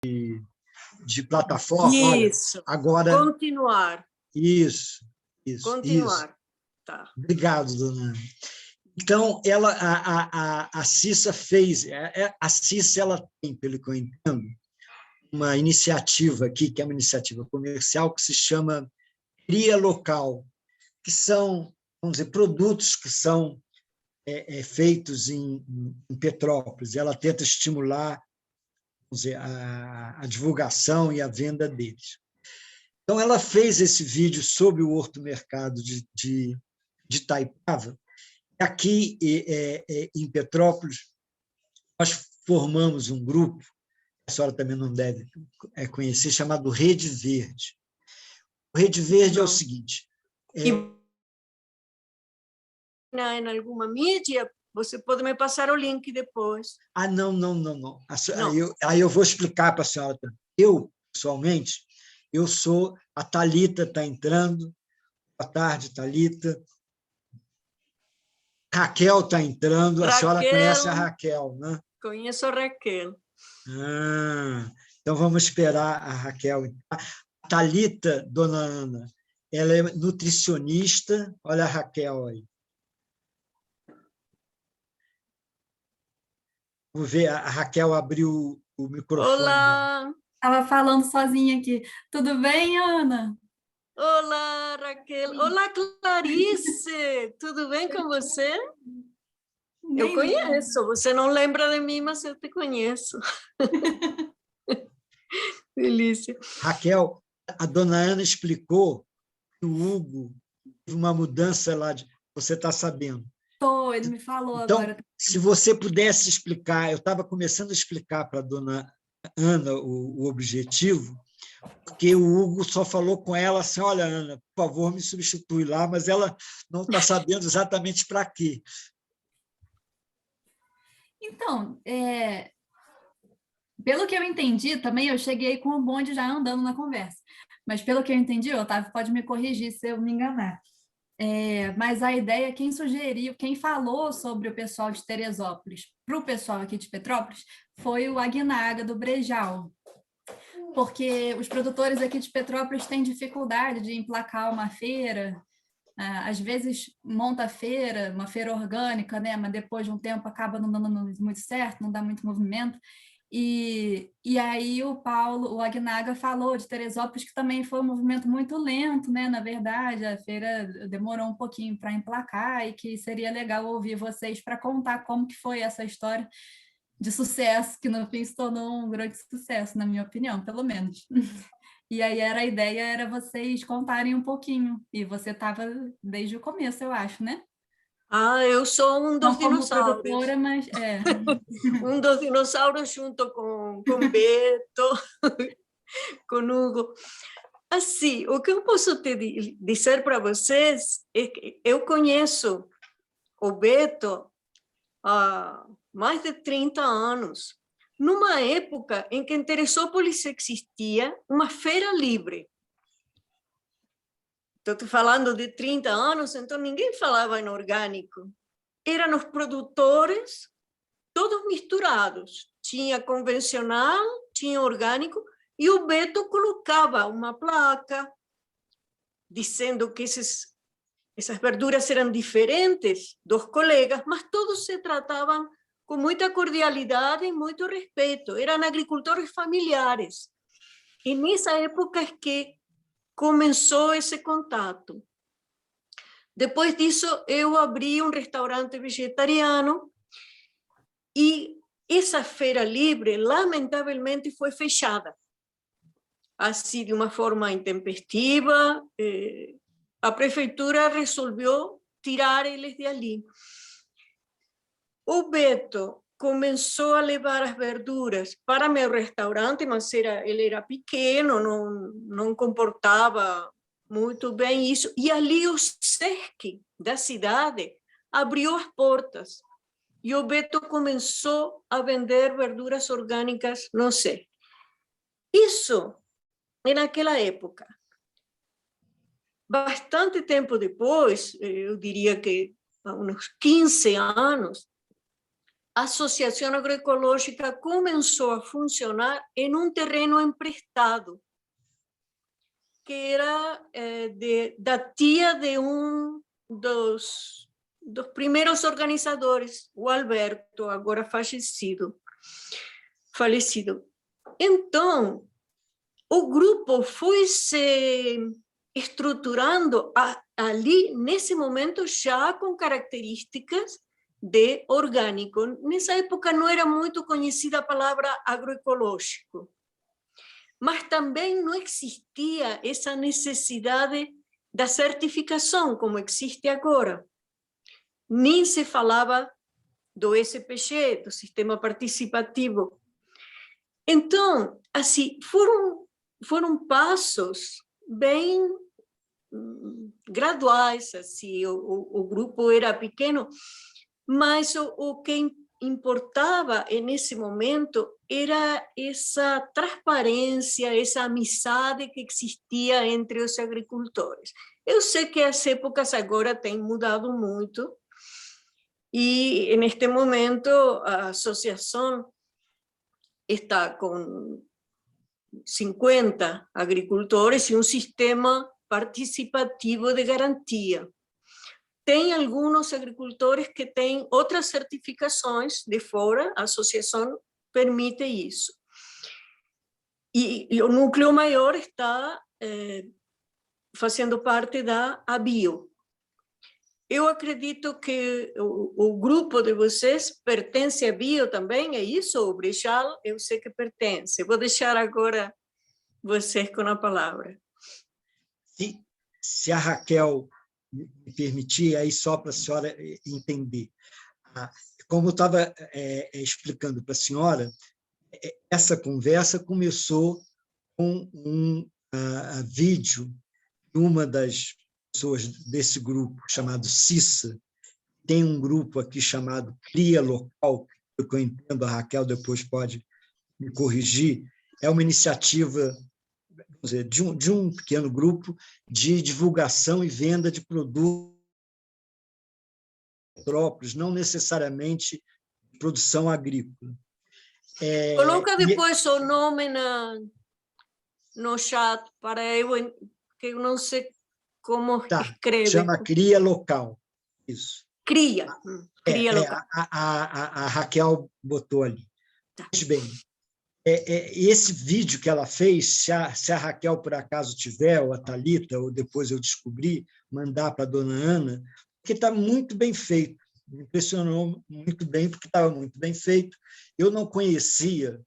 de plataforma. Isso. Olha, agora... Continuar. Isso. Continuar. Tá. Obrigado, dona Ana. Então, a Cissa fez... A Cissa ela tem, pelo que eu entendo, uma iniciativa aqui, que é uma iniciativa comercial, que se chama Cria Local, que são, vamos dizer, produtos que são feitos em Petrópolis. Ela tenta estimular, vamos dizer, a divulgação e a venda deles. Então, ela fez esse vídeo sobre o horto-mercado de Itaipava. Aqui, em Petrópolis, nós formamos um grupo, a senhora também não deve conhecer, chamado Rede Verde. O Rede Verde é o seguinte... Em alguma mídia, você pode me passar o link depois. Não. Aí eu vou explicar para a senhora. Eu, pessoalmente, a Thalita está entrando. Boa tarde, Thalita. Raquel está entrando. A senhora conhece a Raquel, né? Conheço a Raquel. Então vamos esperar a Raquel. A Thalita, dona Ana, ela é nutricionista. Olha a Raquel aí. Vamos ver, a Raquel abriu o microfone. Olá! Estava falando sozinha aqui. Tudo bem, Ana? Olá, Raquel. Olá, Clarice. Tudo bem com você? Eu conheço. Você não lembra de mim, mas eu te conheço. Delícia. Raquel, a dona Ana explicou que o Hugo teve uma mudança lá. Você está sabendo? Estou, ele me falou então, agora. Se você pudesse explicar, eu estava começando a explicar para a dona Ana o objetivo, porque o Hugo só falou com ela assim, olha, Ana, por favor, me substitui lá, mas ela não está sabendo exatamente para quê. Então, pelo que eu entendi, também eu cheguei com o bonde já andando na conversa, mas pelo que eu entendi, Otávio pode me corrigir se eu me enganar. Mas a ideia, quem sugeriu, quem falou sobre o pessoal de Teresópolis para o pessoal aqui de Petrópolis foi o Aguinaga, do Brejal, porque os produtores aqui de Petrópolis têm dificuldade de emplacar uma feira, às vezes monta a feira, uma feira orgânica, né? Mas depois de um tempo acaba não dando muito certo, não dá muito movimento. E aí o Aguinaga falou de Teresópolis, que também foi um movimento muito lento, né? Na verdade, a feira demorou um pouquinho para emplacar e que seria legal ouvir vocês para contar como que foi essa história de sucesso, que no fim se tornou um grande sucesso, na minha opinião, pelo menos. E aí a ideia era vocês contarem um pouquinho, e você estava desde o começo, eu acho, né? Eu sou um dos dinossauros. Produtora, mas um dos dinossauros junto com Beto, com Hugo. Assim, o que eu posso te dizer para vocês é que eu conheço o Beto há mais de 30 anos, numa época em que em Teresópolis existia uma feira livre. Estou falando de 30 anos, então ninguém falava em orgânico. Eram os produtores todos misturados. Tinha convencional, tinha orgânico, e o Beto colocava uma placa dizendo que essas verduras eram diferentes dos colegas, mas todos se tratavam com muita cordialidade e muito respeito. Eram agricultores familiares. E nessa época é que começou esse contato. Depois disso, eu abri um restaurante vegetariano e essa feira livre, lamentavelmente, foi fechada. Assim, de uma forma intempestiva, a prefeitura resolveu tirar eles de ali. O Beto começou a levar as verduras para meu restaurante, mas ele era pequeno, não comportava muito bem isso. E ali o SESC da cidade abriu as portas. E o Beto começou a vender verduras orgânicas, não sei. Isso, naquela época. Bastante tempo depois, eu diria que há uns 15 anos, a Associação Agroecológica começou a funcionar em um terreno emprestado, que era da tia de dos primeiros organizadores, o Alberto, agora falecido. Então, o grupo foi se estruturando ali, nesse momento, já com características de orgânico. Nessa época não era muito conhecida a palavra agroecológico, mas também não existia essa necessidade da certificação como existe agora. Nem se falava do SPG, do Sistema Participativo. Então, assim, foram passos bem graduais, assim, o grupo era pequeno, mas o que importava nesse momento era essa transparência, essa amizade que existia entre os agricultores. Eu sei que as épocas agora têm mudado muito, e neste momento a associação está com 50 agricultores e um sistema participativo de garantia. Tem alguns agricultores que têm outras certificações de fora, a associação permite isso. E o núcleo maior está fazendo parte da ABIO. Eu acredito que o grupo de vocês pertence à BIO também, é isso? O Brechal, eu sei que pertence. Vou deixar agora vocês com a palavra. Se a Raquel me permitir, aí só para a senhora entender. Como eu estava explicando para a senhora, essa conversa começou com um vídeo de uma das pessoas desse grupo, chamado Cissa. Tem um grupo aqui chamado Cria Local, que eu entendo, a Raquel depois pode me corrigir, é uma iniciativa, vamos dizer, de um pequeno grupo de divulgação e venda de produtos próprios, não necessariamente de produção agrícola. Coloca depois o nome no chat, para eu, que eu não sei como escreve. Chama Cria Local, isso. Cria Local. A Raquel botou ali. Pois bem, esse vídeo que ela fez, se a Raquel por acaso tiver, ou a Thalita, ou depois eu descobri, mandar para a dona Ana, porque está muito bem feito, me impressionou muito bem, porque estava muito bem feito. Eu não conhecia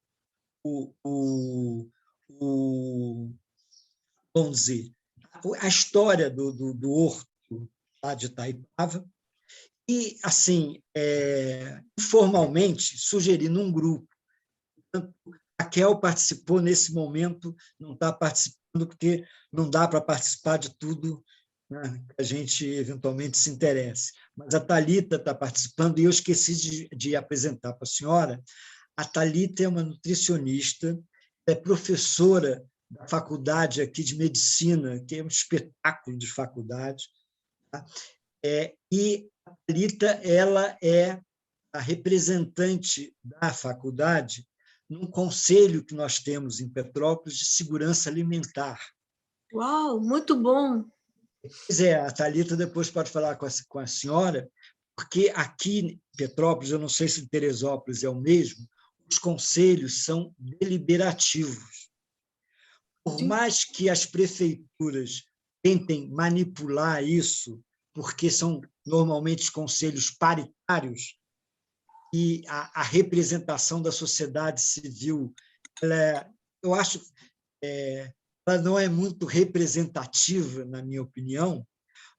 vamos dizer, a história do horto lá de Itaipava, e, assim, informalmente, sugeri num grupo. Portanto, a Raquel participou nesse momento, não está participando porque não dá para participar de tudo, né, que a gente eventualmente se interesse. Mas a Thalita está participando, e eu esqueci de apresentar para a senhora. A Thalita é uma nutricionista, é professora da faculdade aqui de medicina, que é um espetáculo de faculdade, tá? E a Thalita, ela é a representante da faculdade num conselho que nós temos em Petrópolis de segurança alimentar. Uau, muito bom! Pois é, a Thalita depois pode falar com a senhora, porque aqui em Petrópolis, eu não sei se em Teresópolis é o mesmo, os conselhos são deliberativos. Por mais que as prefeituras tentem manipular isso, porque são normalmente conselhos paritários, e a representação da sociedade civil, eu acho, ela não é muito representativa, na minha opinião,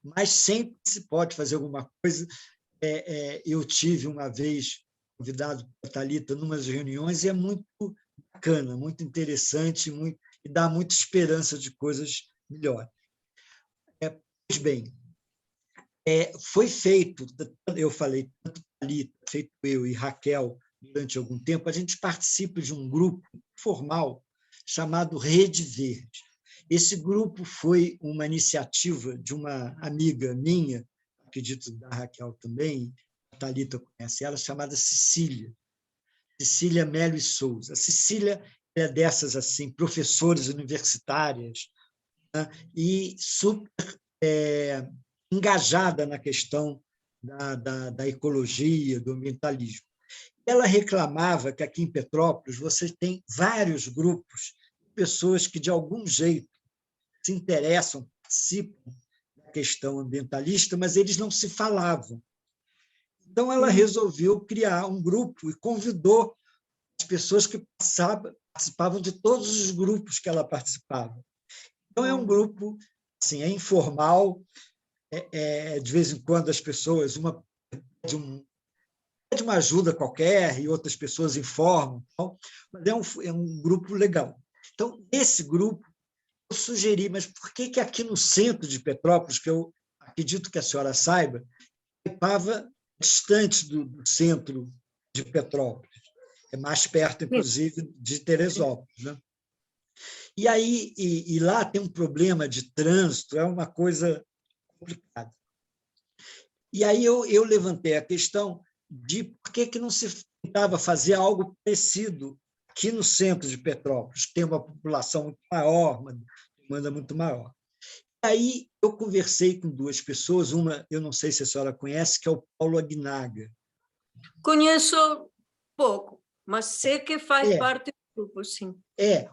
mas sempre se pode fazer alguma coisa. Eu tive uma vez convidado para a Thalita numa das reuniões, e é muito bacana, muito interessante, e dá muita esperança de coisas melhores. Pois bem, foi feito, eu falei, tanto Thalita, feito eu e Raquel, durante algum tempo, a gente participa de um grupo formal chamado Rede Verde. Esse grupo foi uma iniciativa de uma amiga minha, acredito da Raquel também, a Thalita conhece ela, chamada Cecília Melo e Souza. A Cecília é dessas assim, professoras universitárias, né, e super engajada na questão da ecologia, do ambientalismo. Ela reclamava que aqui em Petrópolis você tem vários grupos de pessoas que, de algum jeito, se interessam, participam da questão ambientalista, mas eles não se falavam. Então, ela resolveu criar um grupo e convidou as pessoas que participavam de todos os grupos que ela participava. Então, é um grupo assim, é informal, de vez em quando as pessoas, uma pede uma ajuda qualquer e outras pessoas informam, mas é um grupo legal. Então, esse grupo, eu sugeri, mas por que aqui no centro de Petrópolis, que eu acredito que a senhora saiba, Itaipava distante do centro de Petrópolis, é mais perto, inclusive, de Teresópolis, né? E aí, e lá tem um problema de trânsito, é uma coisa complicada. E aí eu levantei a questão de por que não se tentava fazer algo parecido aqui no centro de Petrópolis, que tem uma população muito maior, uma demanda muito maior. E aí eu conversei com duas pessoas, uma, eu não sei se a senhora conhece, que é o Paulo Aguinaga. Conheço pouco, mas sei que faz parte do grupo, sim.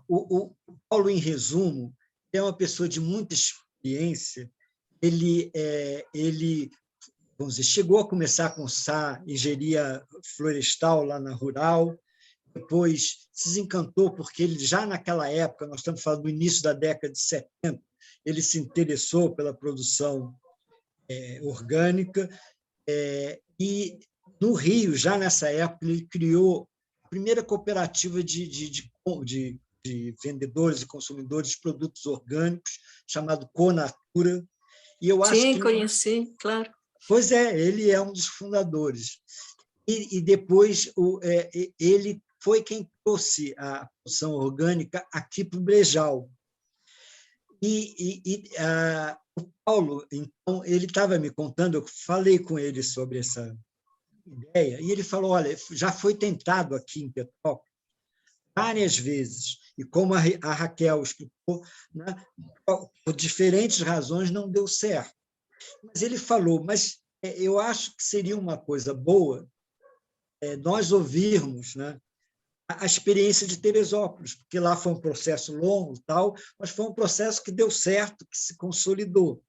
O Paulo, em resumo, é uma pessoa de muita experiência. Ele vamos dizer, chegou a começar a cursar engenharia florestal lá na Rural, depois se desencantou porque ele, já naquela época, nós estamos falando do início da década de 70, ele se interessou pela produção orgânica, e no Rio, já nessa época, ele criou a primeira cooperativa de vendedores e consumidores de produtos orgânicos, chamado Conatura. E eu acho Sim, que conheci, claro. Pois ele é um dos fundadores. E depois ele foi quem trouxe a produção orgânica aqui para o Brejal. O Paulo, então, ele estava me contando, eu falei com ele sobre essa ideia, e ele falou, olha, já foi tentado aqui em Petrópolis várias vezes, e como a Raquel explicou, né, por diferentes razões não deu certo. Mas ele falou, mas eu acho que seria uma coisa boa nós ouvirmos, né, a experiência de Teresópolis, porque lá foi um processo longo, tal, mas foi um processo que deu certo, que se consolidou.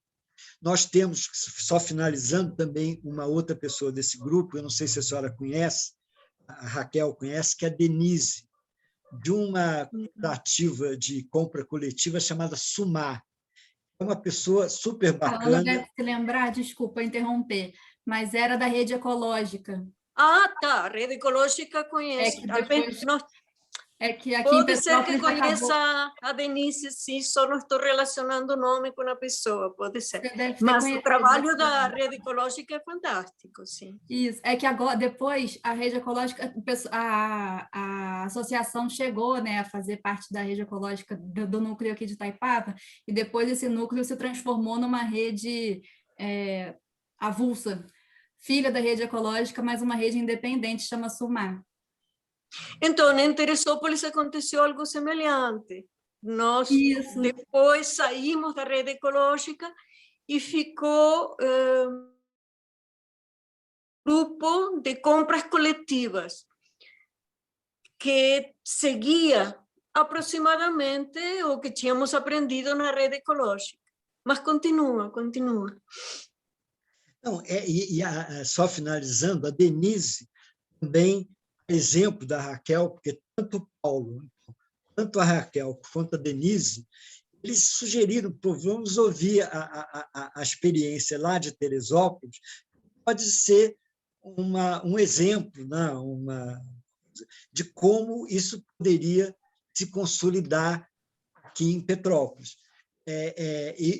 Nós temos, só finalizando, também uma outra pessoa desse grupo, eu não sei se a senhora conhece, a Raquel conhece, que é a Denise, de uma cooperativa de compra coletiva chamada Sumar. É uma pessoa super bacana. Ela deve se lembrar, desculpa interromper, mas era da rede ecológica. Ah, tá, a rede ecológica conheço. Aqui pode ser que conheça a Denise, sim, só não estou relacionando o nome com a pessoa, pode ser. Mas o trabalho da rede ecológica é fantástico, sim. Isso, é que agora, depois, a rede ecológica, a associação chegou, né, a fazer parte da rede ecológica do núcleo aqui de Itaipava, e depois esse núcleo se transformou numa rede avulsa, filha da rede ecológica, mas uma rede independente, chama Sumar. Então, em Teresópolis aconteceu algo semelhante. Nós depois saímos da rede ecológica e ficou grupo de compras coletivas que seguia aproximadamente o que tínhamos aprendido na rede ecológica. Mas continua. Não, só finalizando, a Denise também exemplo da Raquel, porque tanto o Paulo, tanto a Raquel quanto a Denise, eles sugeriram, vamos ouvir a experiência lá de Teresópolis, pode ser um exemplo, né? De como isso poderia se consolidar aqui em Petrópolis.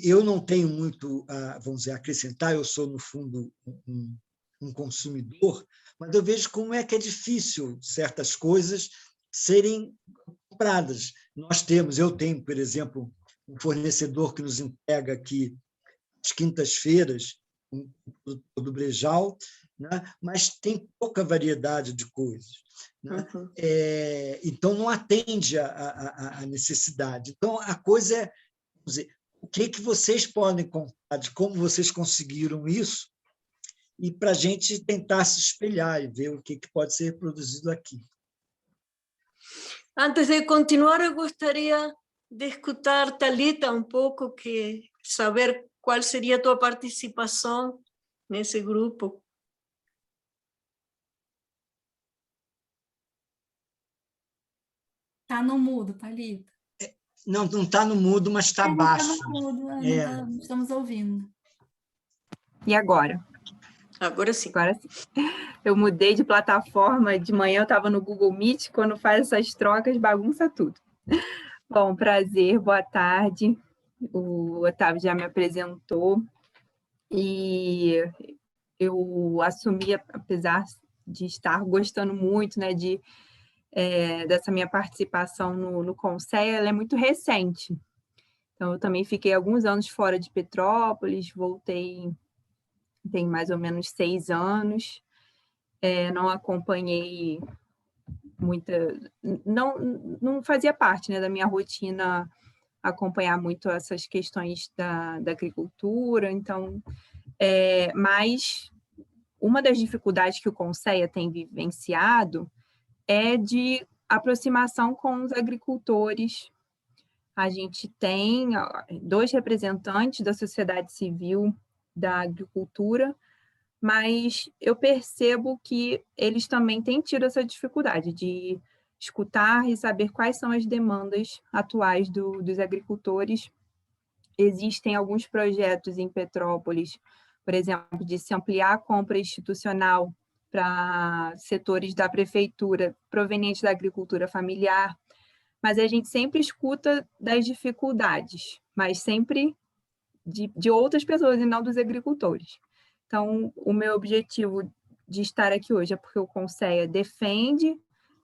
Eu não tenho muito, vamos dizer, a acrescentar, eu sou, no fundo, um consumidor, mas eu vejo como é que é difícil certas coisas serem compradas. Eu tenho, por exemplo, um fornecedor que nos entrega aqui às quintas-feiras, do Brejal, né? Mas tem pouca variedade de coisas, né? Então, não atende à necessidade. Então, a coisa é, vamos dizer, o que vocês podem contar de como vocês conseguiram isso, e para a gente tentar se espelhar e ver o que pode ser reproduzido aqui. Antes de continuar, eu gostaria de escutar, Thalita, um pouco, saber qual seria a tua participação nesse grupo. Está no mudo, Thalita. Não está no mudo, mas está baixo. Está no mudo, não estamos ouvindo. E agora? Agora sim. Agora sim. Eu mudei de plataforma, de manhã eu estava no Google Meet, quando faz essas trocas, bagunça tudo. Bom, prazer, boa tarde. O Otávio já me apresentou e eu assumi, apesar de estar gostando muito, né, dessa minha participação no Conceia, ela é muito recente. Então, eu também fiquei alguns anos fora de Petrópolis, voltei tem mais ou menos 6 anos, não acompanhei não fazia parte, né, da minha rotina acompanhar muito essas questões da agricultura, então, mas uma das dificuldades que o Conceia tem vivenciado é de aproximação com os agricultores. A gente tem 2 representantes da sociedade civil da agricultura, mas eu percebo que eles também têm tido essa dificuldade de escutar e saber quais são as demandas atuais dos agricultores. Existem alguns projetos em Petrópolis, por exemplo, de se ampliar a compra institucional para setores da prefeitura provenientes da agricultura familiar, mas a gente sempre escuta das dificuldades, mas sempre de outras pessoas e não dos agricultores. Então, o meu objetivo de estar aqui hoje é porque o Conceia defende,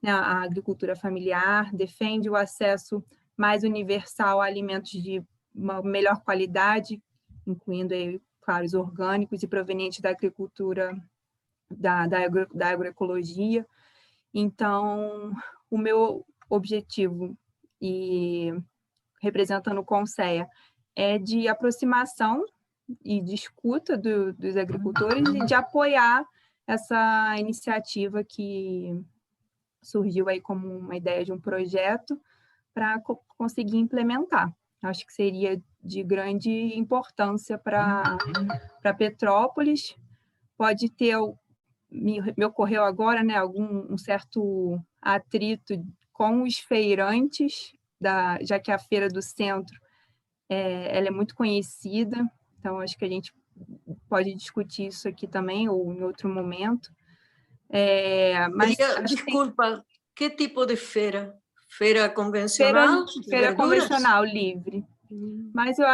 né, a agricultura familiar, defende o acesso mais universal a alimentos de uma melhor qualidade, incluindo, aí, claro, os orgânicos e provenientes da agricultura, da agroecologia. Então, o meu objetivo, e representando o Conceia, é de aproximação e de escuta dos agricultores e de apoiar essa iniciativa que surgiu aí como uma ideia de um projeto para conseguir implementar. Acho que seria de grande importância para Petrópolis. Pode ter, me ocorreu agora, né, um certo atrito com os feirantes, já que a Feira do Centro ela é muito conhecida, então acho que a gente pode discutir isso aqui também, ou em outro momento. Mas desculpa, que tipo de feira? Feira convencional? Feira convencional, livre. Mas eu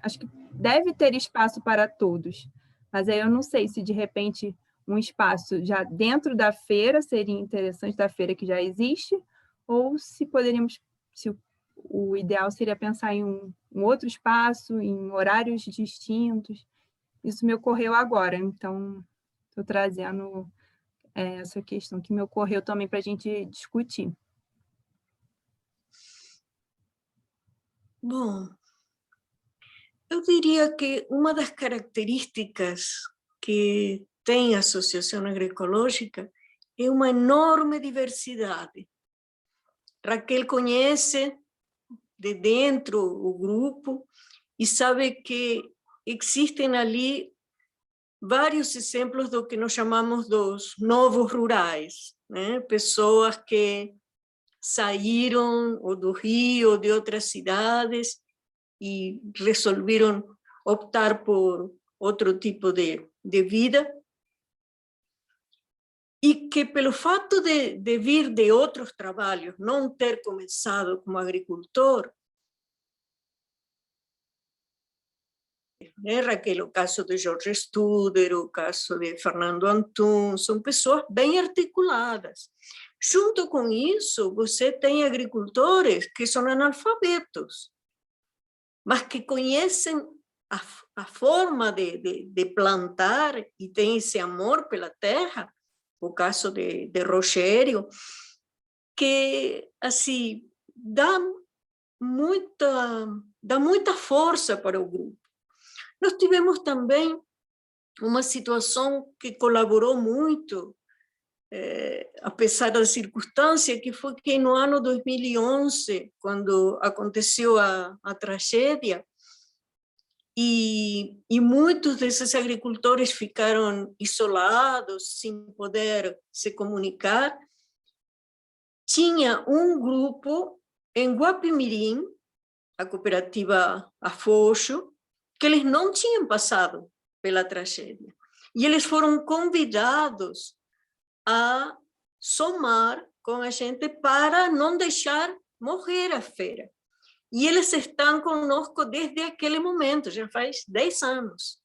acho que deve ter espaço para todos. Mas aí eu não sei se, de repente, um espaço já dentro da feira seria interessante, da feira que já existe, ou se o ideal seria pensar em um outro espaço, em horários distintos. Isso me ocorreu agora, então estou trazendo essa questão que me ocorreu também para a gente discutir. Bom, eu diria que uma das características que tem a Associação Agroecológica é uma enorme diversidade. Raquel conhece de dentro o grupo e sabe que existem ali vários exemplos do que nós chamamos dos novos rurais, né? Pessoas que saíram ou do Rio ou de outras cidades e resolveram optar por outro tipo de vida, e que pelo fato de vir de outros trabalhos, não ter começado como agricultor, né, Raquel, o caso de Jorge Studer, o caso de Fernando Antum, são pessoas bem articuladas. Junto com isso, você tem agricultores que são analfabetos, mas que conhecem a forma de plantar e tem esse amor pela terra, o caso de Rogério, que assim dá muita força para o grupo. Nós tivemos também uma situação que colaborou muito, apesar da circunstância, que foi que no ano 2011, quando aconteceu a tragédia, e muitos desses agricultores ficaram isolados, sem poder se comunicar, tinha um grupo em Guapimirim, a cooperativa Afoxo, que eles não tinham passado pela tragédia. E eles foram convidados a somar com a gente para não deixar morrer a feira. E eles estão conosco desde aquele momento, já faz 10 anos.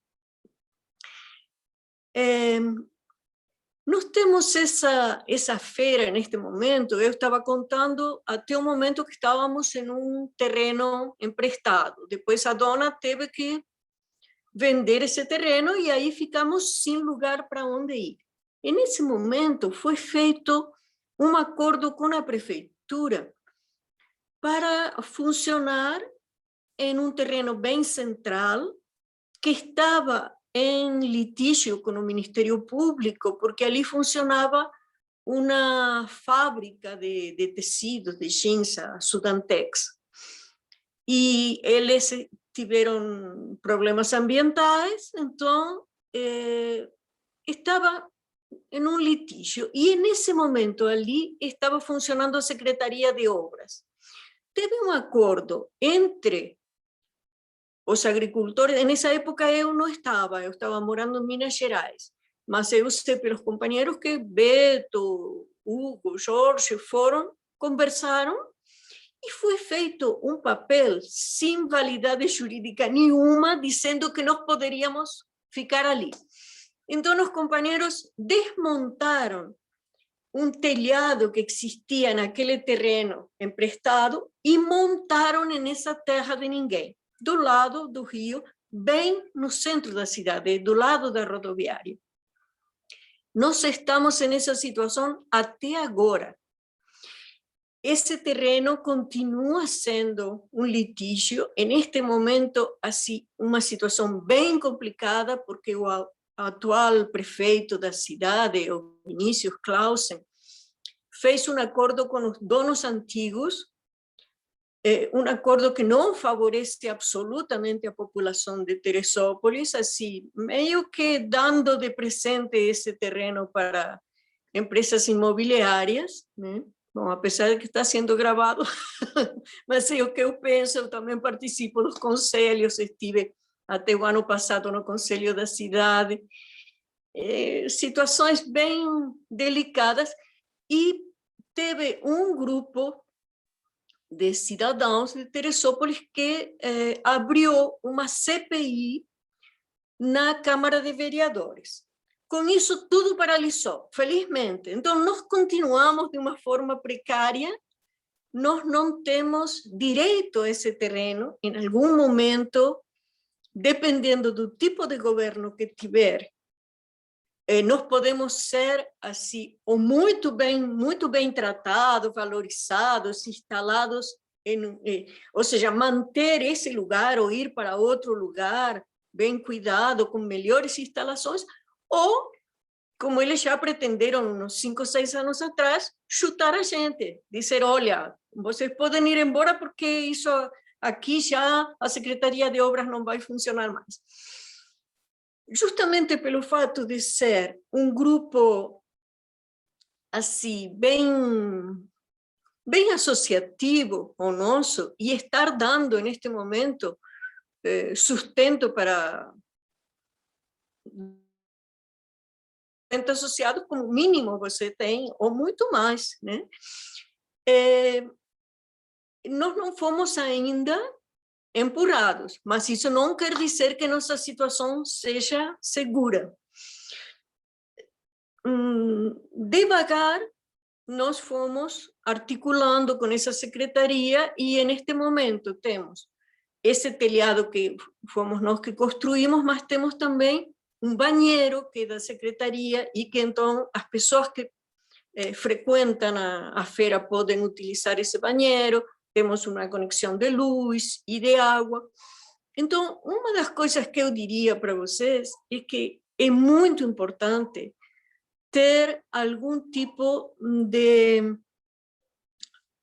Nós temos essa feira neste momento, eu estava contando até o momento que estávamos em um terreno emprestado. Depois a dona teve que vender esse terreno e aí ficamos sem lugar para onde ir. E nesse momento foi feito um acordo com a prefeitura para funcionar em um terreno bem central, que estava em litígio com o Ministério Público, porque ali funcionava uma fábrica de tecidos, de jeans, a Sudantex. E eles tiveram problemas ambientais, então estava em um litígio. E nesse momento ali estava funcionando a Secretaria de Obras. Teve um acordo entre os agricultores. Nessa época eu não estava, eu estava morando em Minas Gerais, mas eu sei pelos companheiros que Beto, Hugo, Jorge foram, conversaram, e foi feito um papel sem validade jurídica nenhuma, dizendo que nós poderíamos ficar ali. Então os companheiros desmontaram um telhado que existia naquele terreno emprestado e montaram nessa terra de ninguém, do lado do rio, bem no centro da cidade, do lado da rodoviária. Nós estamos nessa situação até agora. Esse terreno continua sendo um litígio, neste momento, assim, uma situação bem complicada, porque o atual prefeito da cidade, o Vinícius Clausen, fez um acordo com os donos antigos, um acordo que não favorece absolutamente a população de Teresópolis, assim, meio que dando de presente esse terreno para empresas imobiliárias, né? Bom, apesar de que está sendo gravado, mas é o que eu penso, eu também participo dos conselhos, estive até o ano passado no conselho da cidade, situações bem delicadas, e teve um grupo de cidadãos de Teresópolis que abriu uma CPI na Câmara de Vereadores. Com isso, tudo paralisou, felizmente. Então, nós continuamos de uma forma precária, nós não temos direito a esse terreno. Em algum momento, dependendo do tipo de governo que tiver, nós podemos ser assim, ou muito bem tratados, valorizados, instalados, ou seja, manter esse lugar ou ir para outro lugar, bem cuidado, com melhores instalações, ou, como eles já pretenderam uns 5 ou 6 anos atrás, chutar a gente, dizer, olha, vocês podem ir embora porque isso aqui já a Secretaria de Obras não vai funcionar mais. Justamente pelo fato de ser um grupo assim bem associativo ao nosso e estar dando neste momento sustento para associado, como mínimo você tem, ou muito mais, né? Nós não fomos ainda empurrados, mas isso não quer dizer que nossa situação seja segura. Devagar, nós fomos articulando com essa secretaria e, neste momento, temos esse telhado que fomos nós que construímos, mas temos também um banheiro que é da secretaria e que então as pessoas que frequentam a feira podem utilizar esse banheiro, temos uma conexão de luz e de água. Então, uma das coisas que eu diria para vocês é que é muito importante ter algum tipo de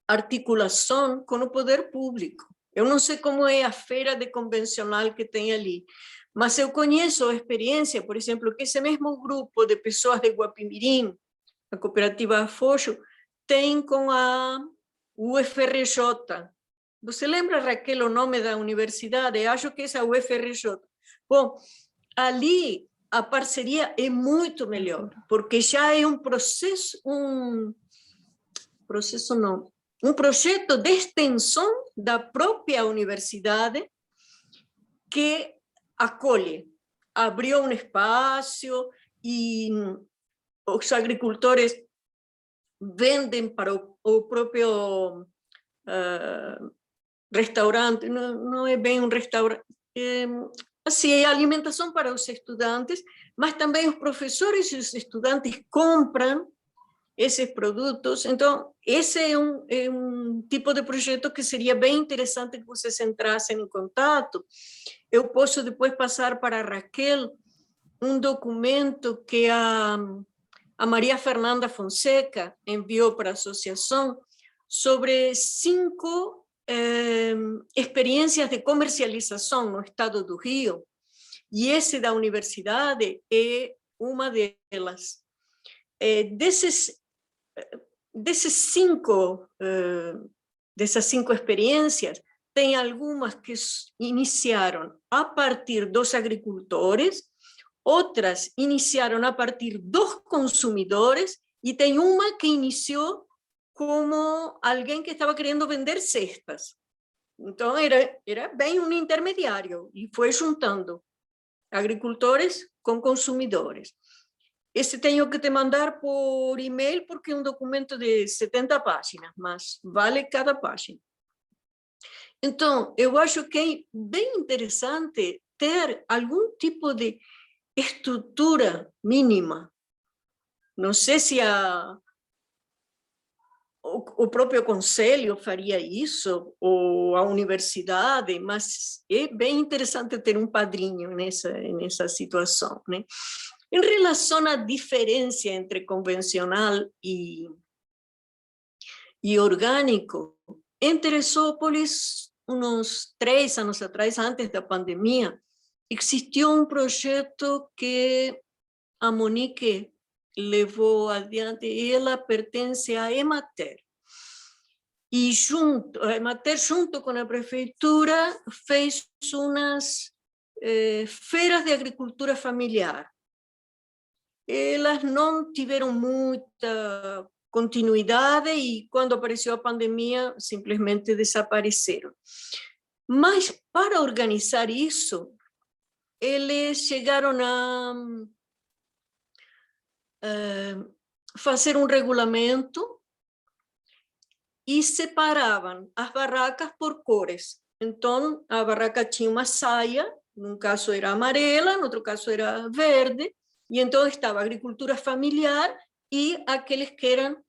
articulação com o poder público. Eu não sei como é a feira de convencional que tem ali, mas eu conheço a experiência, por exemplo, que esse mesmo grupo de pessoas de Guapimirim, a cooperativa Afoxo, tem com a UFRJ. Você lembra, Raquel, o nome da universidade? Acho que é a UFRJ. Bom, ali a parceria é muito melhor, porque já é um processo, um projeto de extensão da própria universidade que acolhe, abriu um espaço e os agricultores vendem para o próprio restaurante, não é bem um restaurante, assim, é alimentação para os estudantes, mas também os professores e os estudantes compram esses produtos. Então, esse é um tipo de projeto que seria bem interessante que vocês entrassem em contato. Eu posso depois passar para a Raquel um documento que a Maria Fernanda Fonseca enviou para a associação sobre 5 experiências de comercialização no estado do Rio, e esse da universidade é uma delas. Dessas 5 experiências, tem algumas que iniciaram a partir dos agricultores, outras iniciaram a partir dos consumidores, e tem uma que iniciou como alguém que estava querendo vender cestas. Então, era bem um intermediário, e foi juntando agricultores com consumidores. Esse tenho que te mandar por e-mail, porque é um documento de 70 páginas, mas vale cada página. Então, eu acho que é bem interessante ter algum tipo de estrutura mínima. Não sei se o próprio conselho faria isso, ou a universidade, mas é bem interessante ter um padrinho nessa situação, né? Em relação à diferença entre convencional e orgânico, em Teresópolis, uns 3 anos atrás, antes da pandemia, existiu um projeto que a Monique levou adiante, e ela pertence à Emater. E a Emater, junto com a prefeitura, fez umas feiras de agricultura familiar. Elas não tiveram muita continuidade e, quando apareceu a pandemia, simplesmente desapareceram. Mas, para organizar isso, eles chegaram a fazer um regulamento e separavam as barracas por cores. Então, a barraca tinha uma saia, num caso era amarela, no outro caso era verde, e então estava a agricultura familiar e aqueles que eram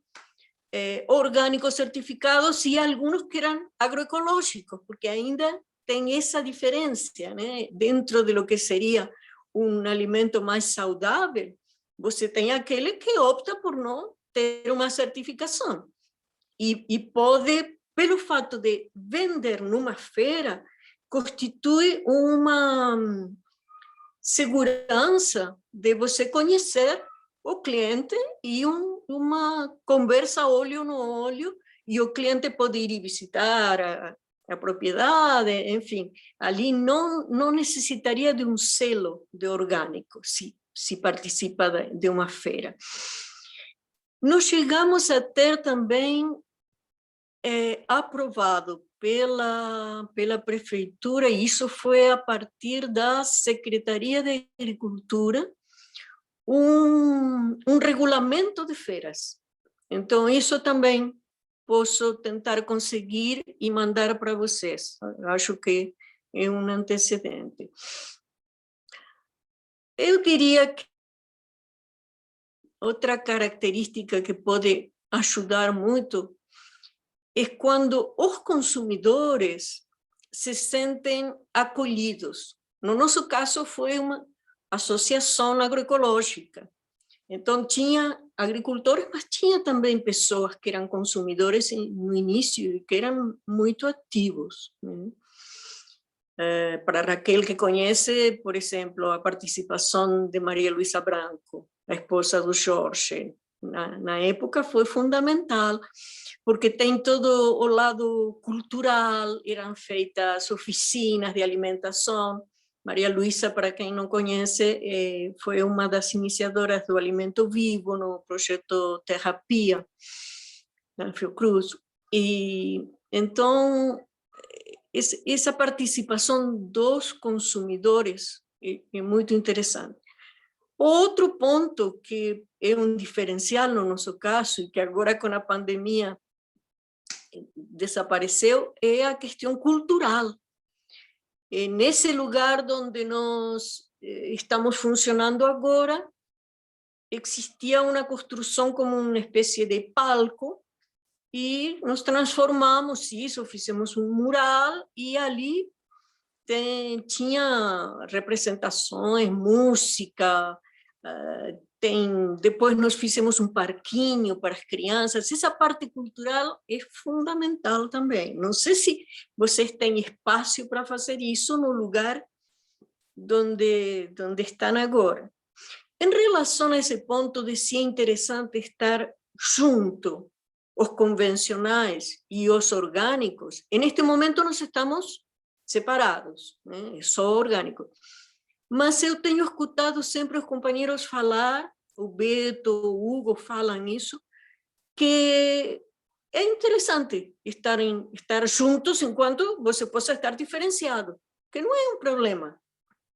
orgânicos certificados, e alguns que eram agroecológicos, porque ainda tem essa diferença, né? Dentro de lo que seria um alimento mais saudável, você tem aquele que opta por não ter uma certificação. E pode, pelo fato de vender numa feira, constitui uma segurança de você conhecer o cliente e uma conversa olho no olho, e o cliente pode ir visitar a propriedade, enfim, ali não necessitaria de um selo de orgânico, se participa de uma feira. Nós chegamos a ter também aprovado pela prefeitura, e isso foi a partir da Secretaria de Agricultura, um regulamento de feiras. Então, isso também posso tentar conseguir e mandar para vocês. Acho que é um antecedente. Eu diria que outra característica que pode ajudar muito é quando os consumidores se sentem acolhidos. No nosso caso, foi uma associação agroecológica. Então, tinha agricultores, mas tinha também pessoas que eram consumidores no início e que eram muito ativos, né? Para Raquel, que conhece, por exemplo, a participação de Maria Luísa Branco, a esposa do Jorge, na época foi fundamental, porque tem todo o lado cultural, eram feitas oficinas de alimentação. Maria Luísa, para quem não conhece, foi uma das iniciadoras do Alimento Vivo no projeto Terapia, da Fiocruz. E então, essa participação dos consumidores é muito interessante. Outro ponto que é um diferencial no nosso caso, e que agora com a pandemia desapareceu, é a questão cultural. Nesse lugar onde nós estamos funcionando agora, existia uma construção como uma espécie de palco, e nós transformamos isso, fizemos um mural, e ali tinha representações, música, depois nós fizemos um parquinho para as crianças. Essa parte cultural é fundamental também. Não sei se vocês têm espaço para fazer isso no lugar onde estão agora. Em relação a esse ponto de se é interessante estar junto os convencionais e os orgânicos, neste momento nós estamos separados, né? É só orgânico. Mas eu tenho escutado sempre os companheiros falar, o Beto, o Hugo falam isso, que é interessante estar juntos enquanto você possa estar diferenciado, que não é um problema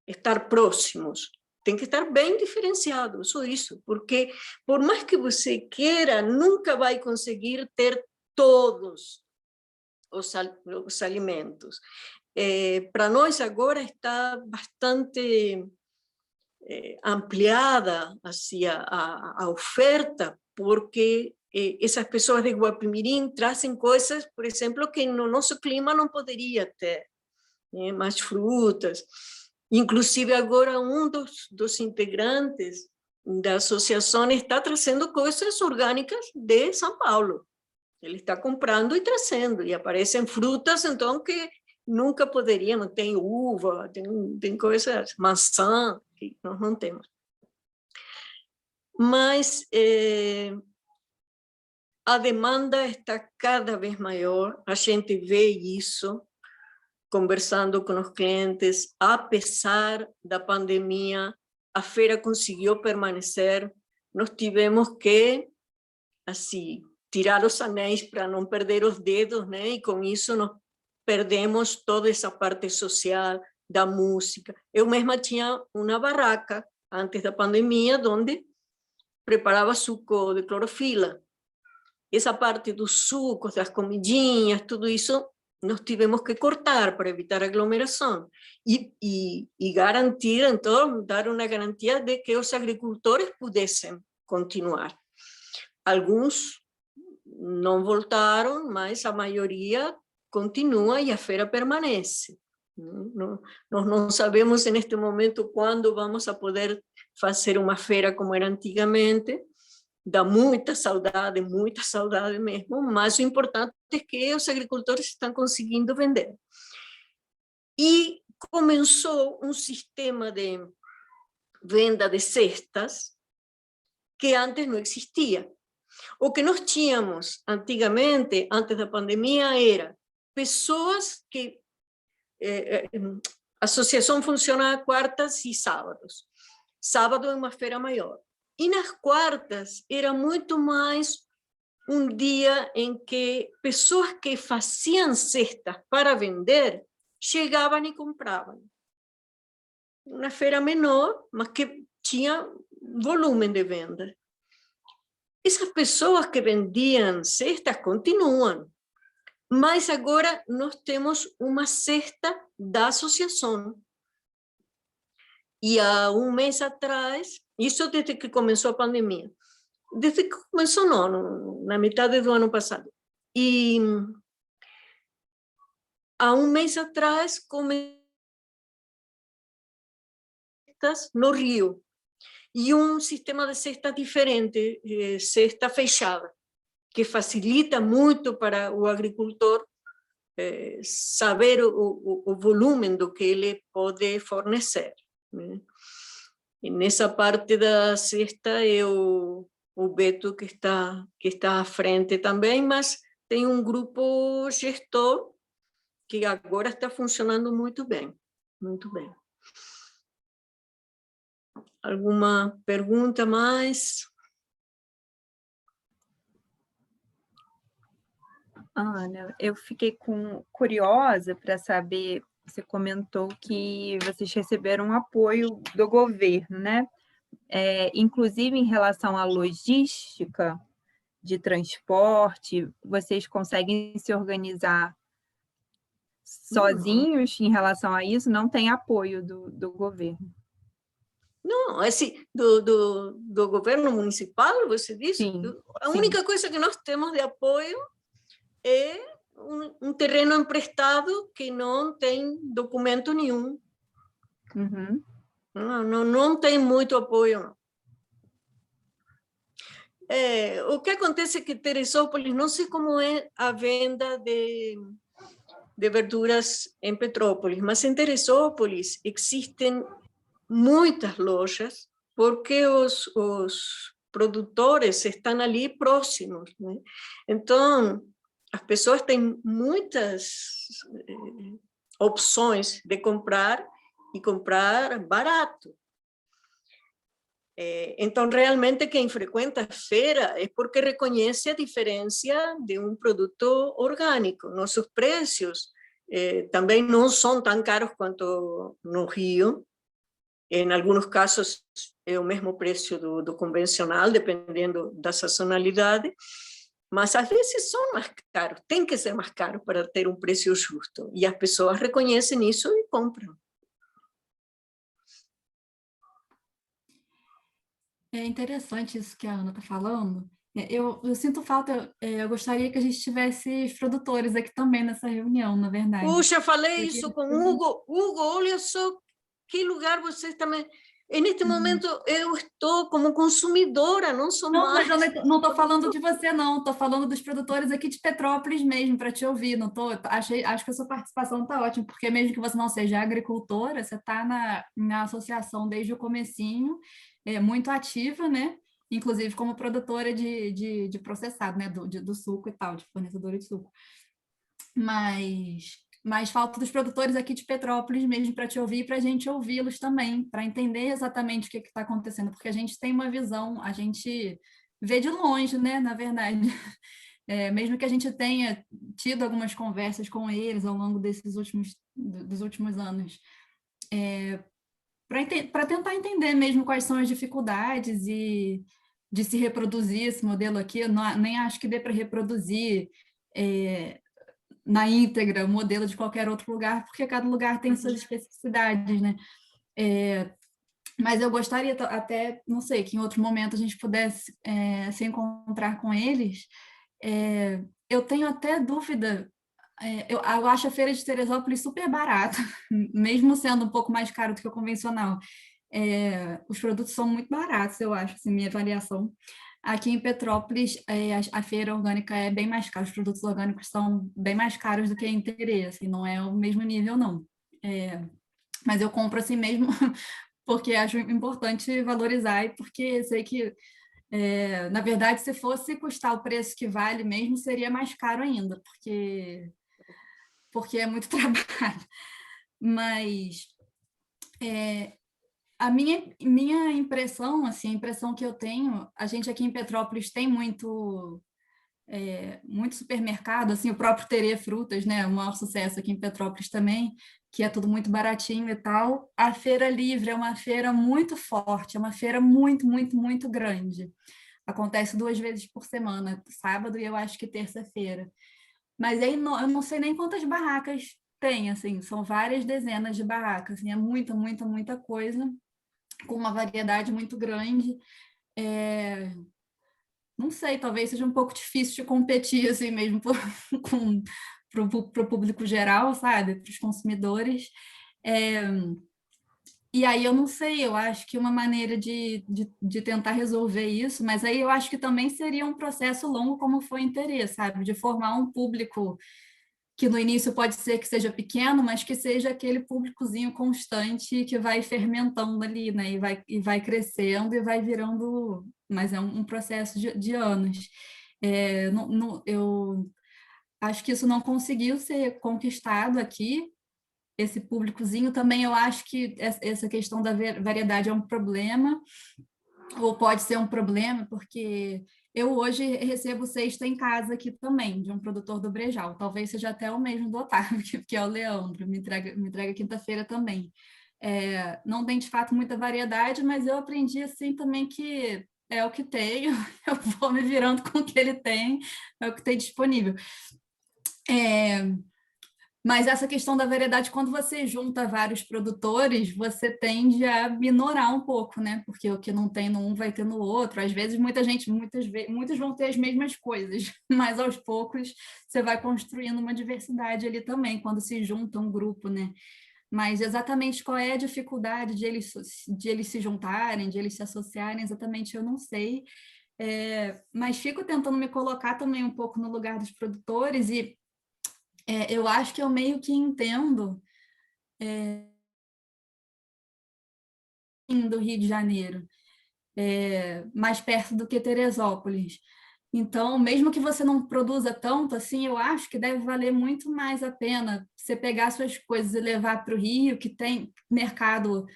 estar próximos, tem que estar bem diferenciado, só isso, porque por mais que você queira, nunca vai conseguir ter todos os alimentos. Para nós agora está bastante ampliada assim, a oferta, porque essas pessoas de Guapimirim trazem coisas, por exemplo, que no nosso clima não poderia ter, né? Mais frutas. Inclusive agora um dos integrantes da associação está trazendo coisas orgânicas de São Paulo. Ele está comprando e trazendo, e aparecem frutas, então, que nunca poderíamos. Tem uva, tem coisas, maçã, que nós não temos. Mas a demanda está cada vez maior, a gente vê isso, conversando com os clientes. Apesar da pandemia, a feira conseguiu permanecer. Nós tivemos que, assim, tirar os anéis para não perder os dedos, né? E com isso nós perdemos toda essa parte social, da música. Eu mesma tinha uma barraca, antes da pandemia, onde preparava suco de clorofila. Essa parte dos sucos, das comidinhas, tudo isso, nós tivemos que cortar para evitar aglomeração e garantir, então, dar uma garantia de que os agricultores pudessem continuar. Alguns não voltaram, mas a maioria continua e a feira permanece. Nós não sabemos neste momento quando vamos a poder fazer uma feira como era antigamente. Dá muita saudade mesmo, mas o importante é que os agricultores estão conseguindo vender. E começou um sistema de venda de cestas que antes não existia. O que nós tínhamos antigamente, antes da pandemia, era pessoas que... a associação funciona quartas e sábados. Sábado é uma feira maior. E nas quartas era muito mais um dia em que pessoas que faziam cestas para vender chegavam e compravam. Uma feira menor, mas que tinha volume de venda. Essas pessoas que vendiam cestas continuam. Mas agora nós temos uma cesta da associação. E há um mês atrás, isso desde que começou a pandemia, desde que começou, não, na metade do ano passado. E há um mês atrás, começou no Rio, e um sistema de cesta diferente, cesta fechada, que facilita muito para o agricultor saber o volume do que ele pode fornecer, né? E nessa parte da cesta é o Beto que está à frente também, mas tem um grupo gestor que agora está funcionando muito bem, muito bem. Alguma pergunta mais? Ana, eu fiquei curiosa para saber, você comentou que vocês receberam apoio do governo, né? Inclusive em relação à logística de transporte, vocês conseguem se organizar sozinhos em relação a isso? Não tem apoio do governo? Não, assim, do governo municipal, você disse? Sim, a sim. única coisa que nós temos de apoio é um terreno emprestado que não tem documento nenhum. Uhum. Não tem muito apoio, não. O que acontece é que Teresópolis, não sei como é a venda de verduras em Petrópolis, mas em Teresópolis existem muitas lojas, porque os produtores estão ali próximos, né? Então, as pessoas têm muitas opções de comprar e comprar barato. Então, realmente, quem frequenta a feira é porque reconhece a diferença de um produto orgânico. Nossos preços também não são tão caros quanto no Rio. Em alguns casos, é o mesmo preço do convencional, dependendo da sazonalidade, mas às vezes são mais caros. Tem que ser mais caro para ter um preço justo. E as pessoas reconhecem isso e compram. É interessante isso que a Ana está falando. Eu sinto falta, eu gostaria que a gente tivesse produtores aqui também nessa reunião, na verdade. Puxa, falei isso com o Hugo. Hugo, olha só que lugar vocês também... Neste momento, eu estou como consumidora, não sou mais... Não, mas eu não estou falando de você, não. Estou falando dos produtores aqui de Petrópolis mesmo, para te ouvir. Não tô, acho que a sua participação está ótima, porque mesmo que você não seja agricultora, você está na associação desde o comecinho, muito ativa, né? Inclusive como produtora de processado, né? Do suco e tal, de fornecedora de suco. Mas falta dos produtores aqui de Petrópolis mesmo para te ouvir e para a gente ouvi-los também, para entender exatamente o que está acontecendo, porque a gente tem uma visão, a gente vê de longe, né, na verdade. Mesmo que a gente tenha tido algumas conversas com eles ao longo dos últimos anos, para tentar entender mesmo quais são as dificuldades e de se reproduzir esse modelo aqui. Eu nem acho que dê para reproduzir na íntegra o modelo de qualquer outro lugar, porque cada lugar tem suas especificidades, né? Mas eu gostaria até, não sei, que em outro momento a gente pudesse se encontrar com eles. Eu tenho até dúvida, eu acho a feira de Teresópolis super barata, mesmo sendo um pouco mais caro do que o convencional. Os produtos são muito baratos, eu acho, assim, minha avaliação. Aqui em Petrópolis, a feira orgânica é bem mais cara, os produtos orgânicos são bem mais caros do que em Terê, assim, não é o mesmo nível, não. Mas eu compro assim mesmo, porque acho importante valorizar e porque sei que, na verdade, se fosse custar o preço que vale mesmo, seria mais caro ainda, porque é muito trabalho. Mas... a minha impressão, assim, a impressão que eu tenho, a gente aqui em Petrópolis tem muito supermercado, assim, o próprio Terê Frutas, né, o maior sucesso aqui em Petrópolis também, que é tudo muito baratinho e tal. A Feira Livre é uma feira muito forte, é uma feira muito, muito, muito grande. Acontece 2 vezes por semana, sábado e eu acho que terça-feira. Mas aí eu não sei nem quantas barracas tem, assim, são várias dezenas de barracas, assim, é muita, muita, muita coisa, com uma variedade muito grande. Não sei, talvez seja um pouco difícil de competir, assim mesmo, para o público geral, sabe? Para os consumidores. E aí eu não sei, eu acho que uma maneira de tentar resolver isso, mas aí eu acho que também seria um processo longo, como foi o interesse, sabe? De formar um público que no início pode ser que seja pequeno, mas que seja aquele públicozinho constante que vai fermentando ali, né? E vai crescendo e vai virando, mas é um processo de anos. Eu acho que isso não conseguiu ser conquistado aqui, esse públicozinho. Também eu acho que essa questão da variedade é um problema, ou pode ser um problema, porque eu hoje recebo cesta em casa aqui também, de um produtor do Brejal. Talvez seja até o mesmo do Otávio, que é o Leandro, me entrega quinta-feira também. Não tem, de fato, muita variedade, mas eu aprendi, assim, também que é o que tenho, eu vou me virando com o que ele tem, é o que tem disponível. Mas essa questão da variedade, quando você junta vários produtores, você tende a minorar um pouco, né? Porque o que não tem no um vai ter no outro. Às vezes, muitos vão ter as mesmas coisas, mas aos poucos você vai construindo uma diversidade ali também, quando se junta um grupo, né? Mas exatamente qual é a dificuldade de eles se juntarem, de eles se associarem, exatamente eu não sei. Mas fico tentando me colocar também um pouco no lugar dos produtores e eu acho que eu meio que entendo do Rio de Janeiro, mais perto do que Teresópolis. Então, mesmo que você não produza tanto, assim, eu acho que deve valer muito mais a pena você pegar suas coisas e levar para o Rio, que tem mercado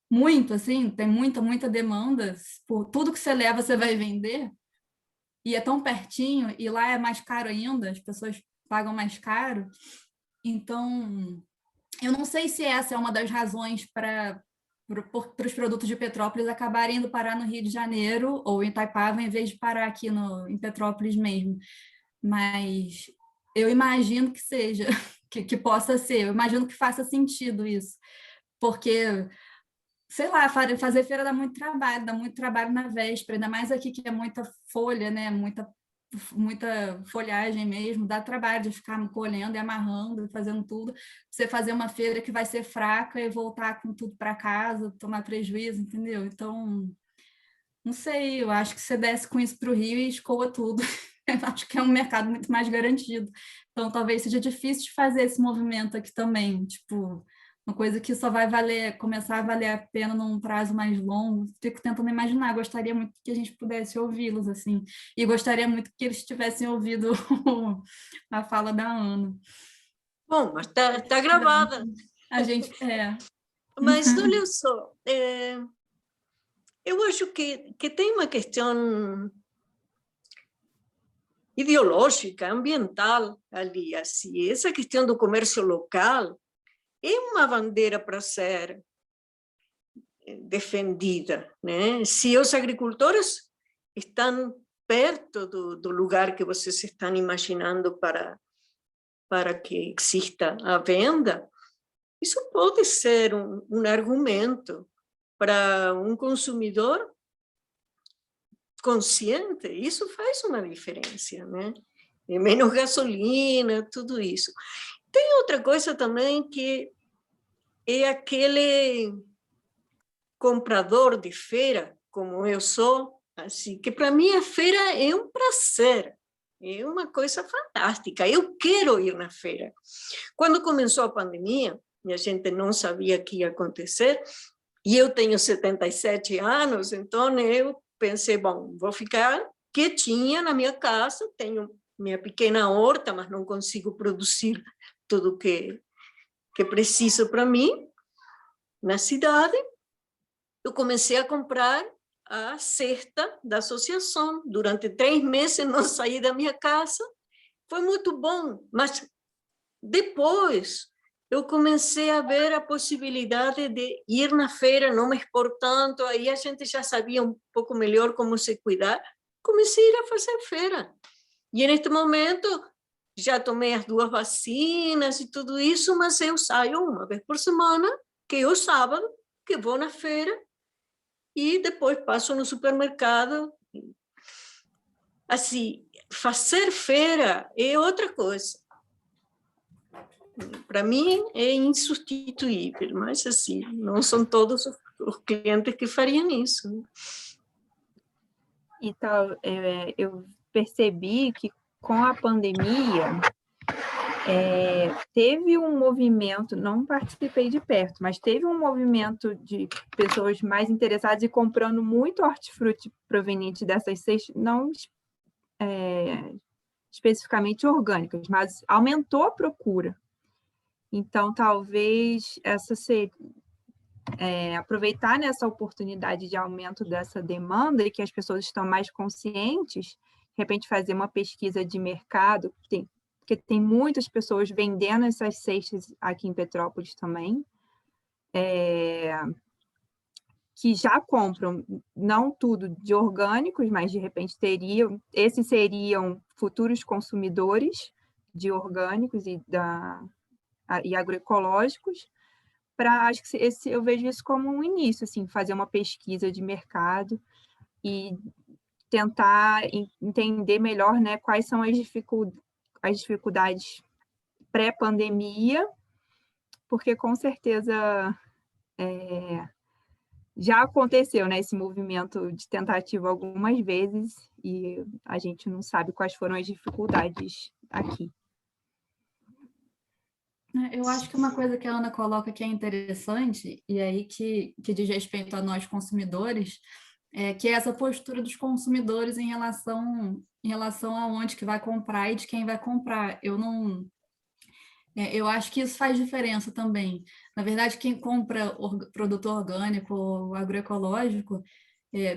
muito, assim, tem muita, muita demanda. Por tudo que você leva, você vai vender, e é tão pertinho, e lá é mais caro ainda, as pessoas pagam mais caro. Então, eu não sei se essa é uma das razões para os produtos de Petrópolis acabarem indo parar no Rio de Janeiro ou em Itaipava, em vez de parar aqui em Petrópolis mesmo. Mas eu imagino que seja, que possa ser, eu imagino que faça sentido isso, porque, sei lá, fazer feira dá muito trabalho na véspera, ainda mais aqui que é muita folha, né? Muita folhagem mesmo, dá trabalho de ficar colhendo e amarrando, fazendo tudo. Você fazer uma feira que vai ser fraca e voltar com tudo para casa, tomar prejuízo, entendeu? Então, não sei, eu acho que você desce com isso para o Rio e escoa tudo. Eu acho que é um mercado muito mais garantido. Então, talvez seja difícil de fazer esse movimento aqui também, tipo, uma coisa que só vai começar a valer a pena num prazo mais longo. Fico tentando imaginar, gostaria muito que a gente pudesse ouvi-los, assim, e gostaria muito que eles tivessem ouvido a fala da Ana. Bom, mas está gravada. A gente, Mas olha só, eu acho que tem uma questão ideológica, ambiental ali, assim. Essa questão do comércio local é uma bandeira para ser defendida, né? Se os agricultores estão perto do lugar que vocês estão imaginando para que exista a venda, isso pode ser um argumento para um consumidor consciente. Isso faz uma diferença, né? Menos gasolina, tudo isso. Tem outra coisa também que é aquele comprador de feira, como eu sou, assim, que para mim a feira é um prazer, é uma coisa fantástica. Eu quero ir na feira. Quando começou a pandemia, e a gente não sabia o que ia acontecer, e eu tenho 77 anos, então eu pensei, bom, vou ficar quietinha na minha casa, tenho minha pequena horta, mas não consigo produzir tudo que preciso para mim na cidade. Eu comecei a comprar a cesta da associação. Durante 3 meses não saí da minha casa. Foi muito bom, mas depois eu comecei a ver a possibilidade de ir na feira, não me expor tanto, aí a gente já sabia um pouco melhor como se cuidar. Comecei a ir a fazer feira. E neste momento já tomei as 2 vacinas e tudo isso, mas eu saio uma vez por semana, que é o sábado, que vou na feira e depois passo no supermercado. Assim, fazer feira é outra coisa. Para mim é insubstituível, mas assim, não são todos os clientes que fariam isso. Né? Então, eu percebi que com a pandemia teve um movimento, não participei de perto, mas teve um movimento de pessoas mais interessadas e comprando muito hortifruti proveniente dessas cestas, não especificamente orgânicas, mas aumentou a procura. Então, talvez aproveitar nessa oportunidade de aumento dessa demanda e que as pessoas estão mais conscientes, de repente fazer uma pesquisa de mercado, porque tem muitas pessoas vendendo essas cestas aqui em Petrópolis também, que já compram, não tudo de orgânicos, mas de repente esses seriam futuros consumidores de orgânicos e agroecológicos. Acho que eu vejo isso como um início, assim, fazer uma pesquisa de mercado e tentar entender melhor, né, quais são as dificuldades pré-pandemia, porque com certeza já aconteceu, né, esse movimento de tentativa algumas vezes e a gente não sabe quais foram as dificuldades aqui. Eu acho que uma coisa que a Ana coloca que é interessante, e aí que diz respeito a nós consumidores, que é essa postura dos consumidores em relação a onde que vai comprar e de quem vai comprar. Eu acho que isso faz diferença também. Na verdade, quem compra produto orgânico ou agroecológico,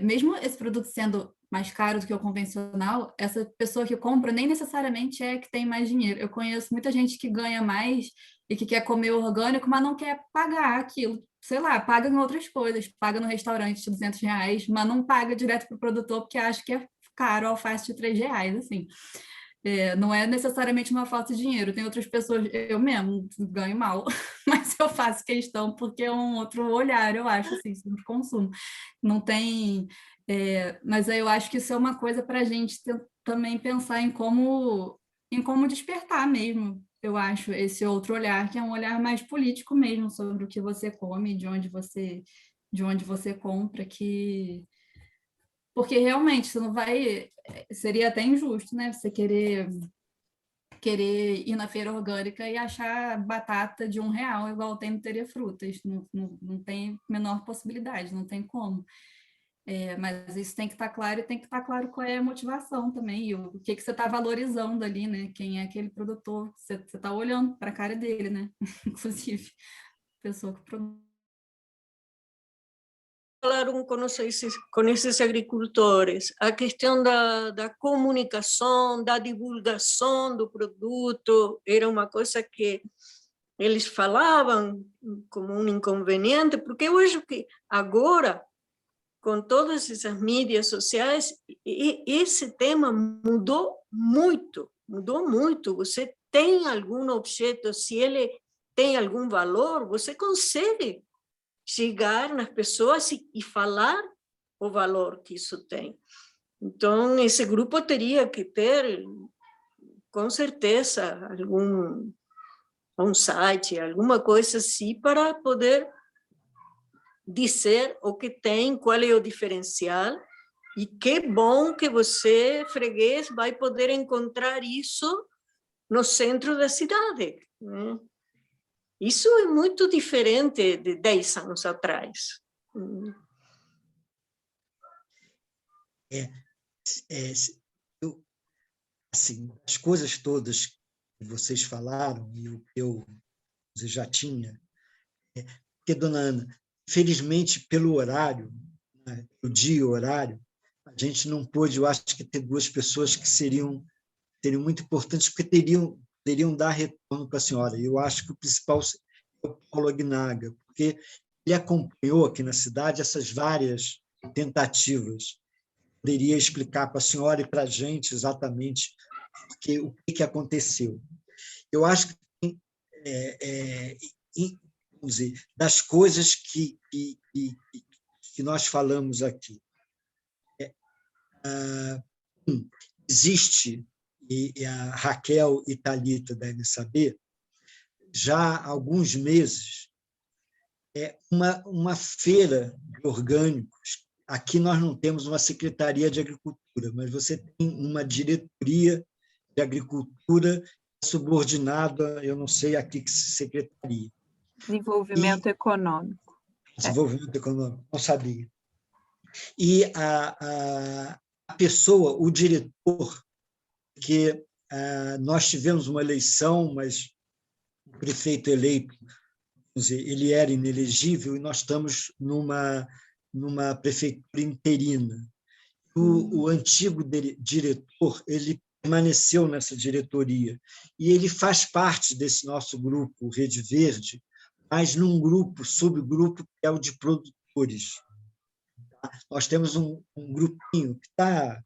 mesmo esse produto sendo mais caro do que o convencional, essa pessoa que compra nem necessariamente é que tem mais dinheiro. Eu conheço muita gente que ganha mais e que quer comer orgânico, mas não quer pagar aquilo. Sei lá, paga em outras coisas, paga no restaurante de R$200, mas não paga direto para o produtor porque acha que é caro, alface de R$3, assim. Não é necessariamente uma falta de dinheiro. Tem outras pessoas, eu mesmo ganho mal, mas eu faço questão porque é um outro olhar, eu acho, assim, sobre consumo. Não tem... mas eu acho que isso é uma coisa para a gente também pensar em como despertar mesmo, eu acho, esse outro olhar, que é um olhar mais político mesmo, sobre o que você come, de onde você compra, porque realmente você não vai... Seria até injusto, né? Você querer ir na feira orgânica e achar batata de R$1, igual tem no Teria Frutas. Não tem menor possibilidade, não tem como. Mas isso tem que estar claro, e tem que estar claro qual é a motivação também, e o que você está valorizando ali, né? Quem é aquele produtor, você está olhando para a cara dele, né? Inclusive, pessoa que produz. Falaram com esses agricultores, a questão da comunicação, da divulgação do produto, era uma coisa que eles falavam como um inconveniente, porque eu acho que agora, com todas essas mídias sociais, esse tema mudou muito. Você tem algum objeto, se ele tem algum valor, você consegue chegar nas pessoas e falar o valor que isso tem. Então, esse grupo teria que ter, com certeza, um site, alguma coisa assim, para poder dizer o que tem, qual é o diferencial, e que bom que você, freguês, vai poder encontrar isso no centro da cidade, né? Isso é muito diferente de 10 anos atrás. Assim, as coisas todas que vocês falaram e o que eu já tinha, porque, dona Ana, infelizmente, pelo horário, né, o dia e o horário, a gente não pôde, eu acho que ter 2 pessoas que seriam muito importantes, porque poderiam dar retorno para a senhora. Eu acho que o principal é o Paulo Agnaga, porque ele acompanhou aqui na cidade essas várias tentativas. Poderia explicar para a senhora e para a gente exatamente porque o que aconteceu? Eu acho que, vamos dizer, das coisas que nós falamos aqui, existe, e a Raquel e Thalita devem saber, já há alguns meses, uma feira de orgânicos. Aqui nós não temos uma Secretaria de Agricultura, mas você tem uma diretoria de agricultura subordinada, eu não sei a que secretaria. Desenvolvimento econômico. Desenvolvimento econômico, não sabia. E a pessoa, o diretor, que nós tivemos uma eleição, mas o prefeito eleito, ele era inelegível, e nós estamos numa prefeitura interina. O antigo diretor, ele permaneceu nessa diretoria, e ele faz parte desse nosso grupo, Rede Verde, mas num subgrupo, que é o de produtores. Nós temos um grupinho que está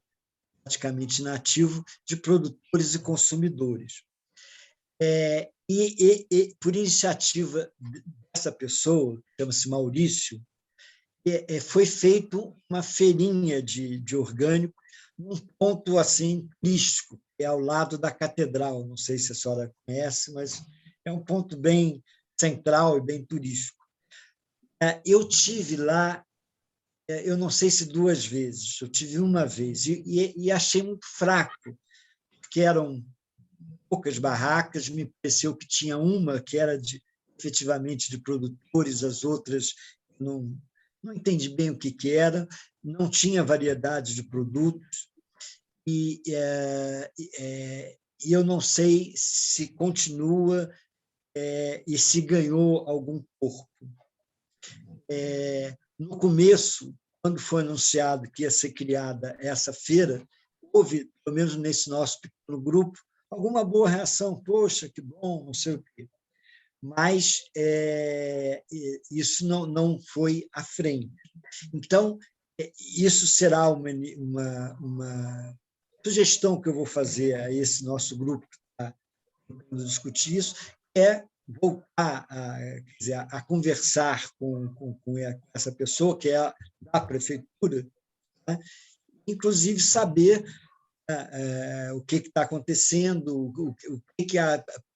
praticamente inativo de produtores e consumidores. E por iniciativa dessa pessoa, chama-se Maurício, foi feita uma feirinha de orgânico num ponto assim turístico, que é ao lado da catedral. Não sei se a senhora conhece, mas é um ponto bem central e bem turístico. Eu tive lá, eu não sei se 2 vezes, eu tive uma vez, e achei muito fraco, porque eram poucas barracas, me pareceu que tinha uma que era efetivamente de produtores, as outras não entendi bem o que era, não tinha variedade de produtos, e eu não sei se continua e se ganhou algum corpo. No começo, quando foi anunciado que ia ser criada essa feira, houve, pelo menos nesse nosso pequeno grupo, alguma boa reação, poxa, que bom, não sei o quê. Mas isso não foi à frente. Então, isso será uma sugestão que eu vou fazer a esse nosso grupo que está tentando discutir isso, voltar a conversar com essa pessoa, que é da prefeitura, né? Inclusive saber o que está acontecendo, o que